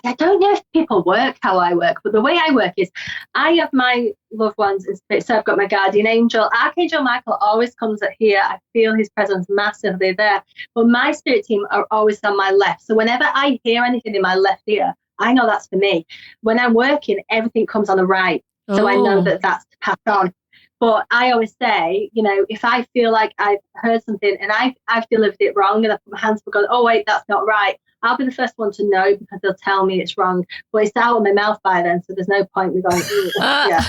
I don't know if people work how I work, but the way I work is I have my loved ones in spirit. So I've got my guardian angel. Archangel Michael always comes at here. I feel his presence massively there. But my spirit team are always on my left. So whenever I hear anything in my left ear, I know that's for me. When I'm working, everything comes on the right. So I know that that's to pass on. But I always say, if I feel like I've heard something and I've delivered it wrong and I put my hands up going, oh, wait, that's not right, I'll be the first one to know because they'll tell me it's wrong. But it's out of my mouth by then, so there's no point in going, yeah.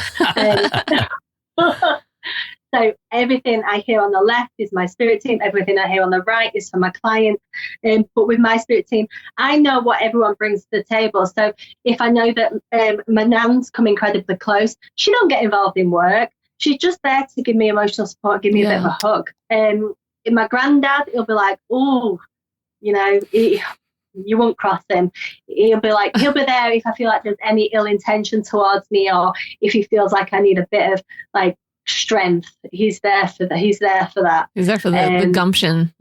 So everything I hear on the left is my spirit team. Everything I hear on the right is for my client. But with my spirit team, I know what everyone brings to the table. So if I know that my nan's come incredibly close, she don't get involved in work. She's just there to give me emotional support, give me a bit of a hug. My granddad, he'll be like, oh, you won't cross him. He'll be there if I feel like there's any ill intention towards me, or if he feels like I need a bit of strength. He's there for that. He's there for the gumption.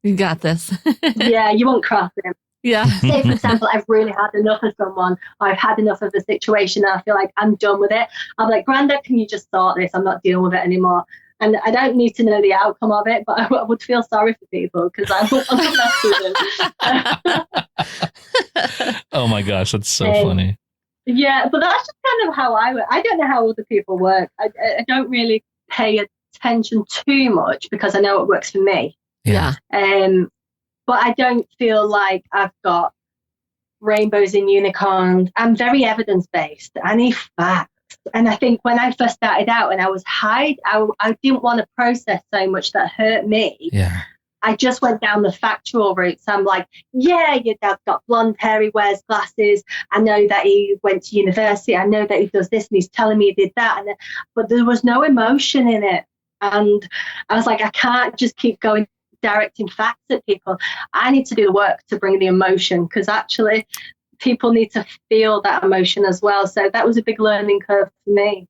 You got this. Yeah, you won't cross him. Yeah. Say, for example, I've really had enough of someone, or I've had enough of the situation, and I feel like I'm done with it. I'm like, Grandad, can you just sort this? I'm not dealing with it anymore. And I don't need to know the outcome of it, but I would feel sorry for people because I wouldn't mess with them. Oh my gosh, that's so funny. Yeah, but that's just kind of how I work. I don't know how other people work. I don't really pay attention too much because I know it works for me. Yeah. But I don't feel like I've got rainbows and unicorns. I'm very evidence-based. I need facts. And I think when I first started out and I was I didn't want to process so much that hurt me. Yeah. I just went down the factual route. So I'm like, yeah, your dad's got blonde hair, he wears glasses. I know that he went to university. I know that he does this and he's telling me he did that. But there was no emotion in it. And I was like, I can't just keep going directing facts at people. I need to do the work to bring the emotion, because actually people need to feel that emotion as well. So that was a big learning curve for me.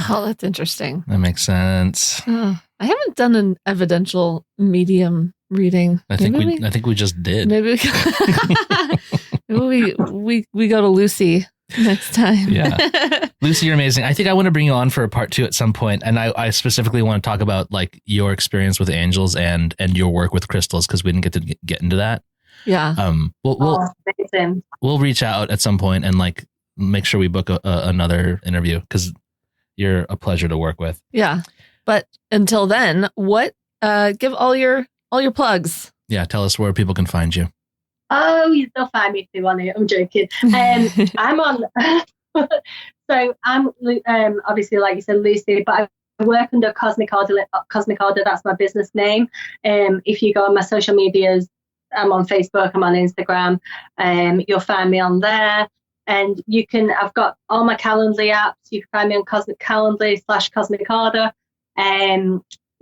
Oh, that's interesting. That makes sense. I haven't done an evidential medium reading. I think we just did. Maybe we go to Lucy next time. Yeah. Lucy, you're amazing. I think I want to bring you on for a part 2 at some point. And I specifically want to talk about like your experience with angels and your work with crystals, because we didn't get to get into that. Yeah. We'll reach out at some point and like make sure we book another interview, because you're a pleasure to work with. Yeah. But until then, give all your plugs. Yeah. Tell us where people can find you. Oh, they'll find me if they want to. I'm joking. I'm on. So I'm obviously, like you said, Lucy, but I work under Cosmic Order. Cosmic Order, that's my business name. If you go on my social medias, I'm on Facebook, I'm on Instagram. You'll find me on there. And I've got all my Calendly apps. You can find me on Cosmic Calendly /Cosmic Order.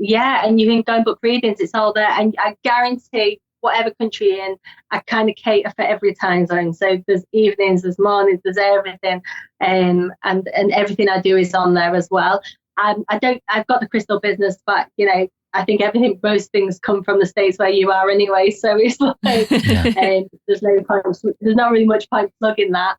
Yeah, and you can go and book readings. It's all there. And I guarantee, whatever country you're in, I kind of cater for every time zone. So there's evenings, there's mornings, there's everything. And everything I do is on there as well. I've got the crystal business, but, I think most things come from the States where you are anyway. So it's like, there's no point, there's not really much point plugging that.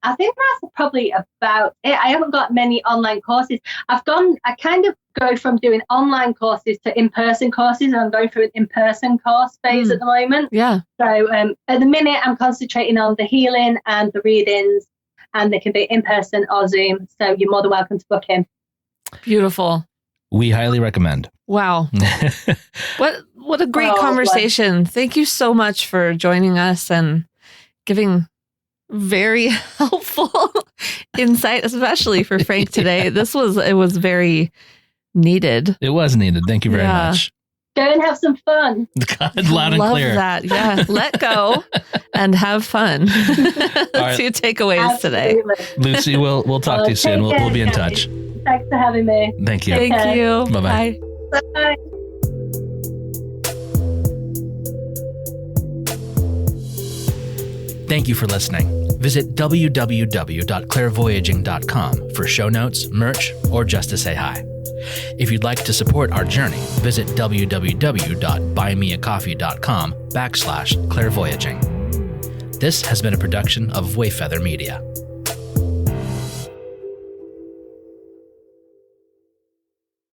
I think that's probably about it. I haven't got many online courses. I kind of go from doing online courses to in-person courses, and I'm going through an in-person course phase at the moment. Yeah. So at the minute, I'm concentrating on the healing and the readings, and they can be in-person or Zoom. So you're more than welcome to book in. Beautiful. We highly recommend. Wow. What a great conversation. Thank you so much for joining us and giving very helpful insight, especially for Frank today. It was very needed. It was needed. Thank you very much. Go and have some fun. God, loud and clear. Love that. Yeah. Let go and have fun. That's your takeaways today. Lucy, we'll talk to you soon. We'll be in touch. Thanks for having me. Thank you. Thank you. Bye-bye. Bye. Thank you for listening. Visit www.clairvoyaging.com for show notes, merch, or just to say hi. If you'd like to support our journey, visit www.buymeacoffee.com/clairvoyaging. This has been a production of Wayfeather Media.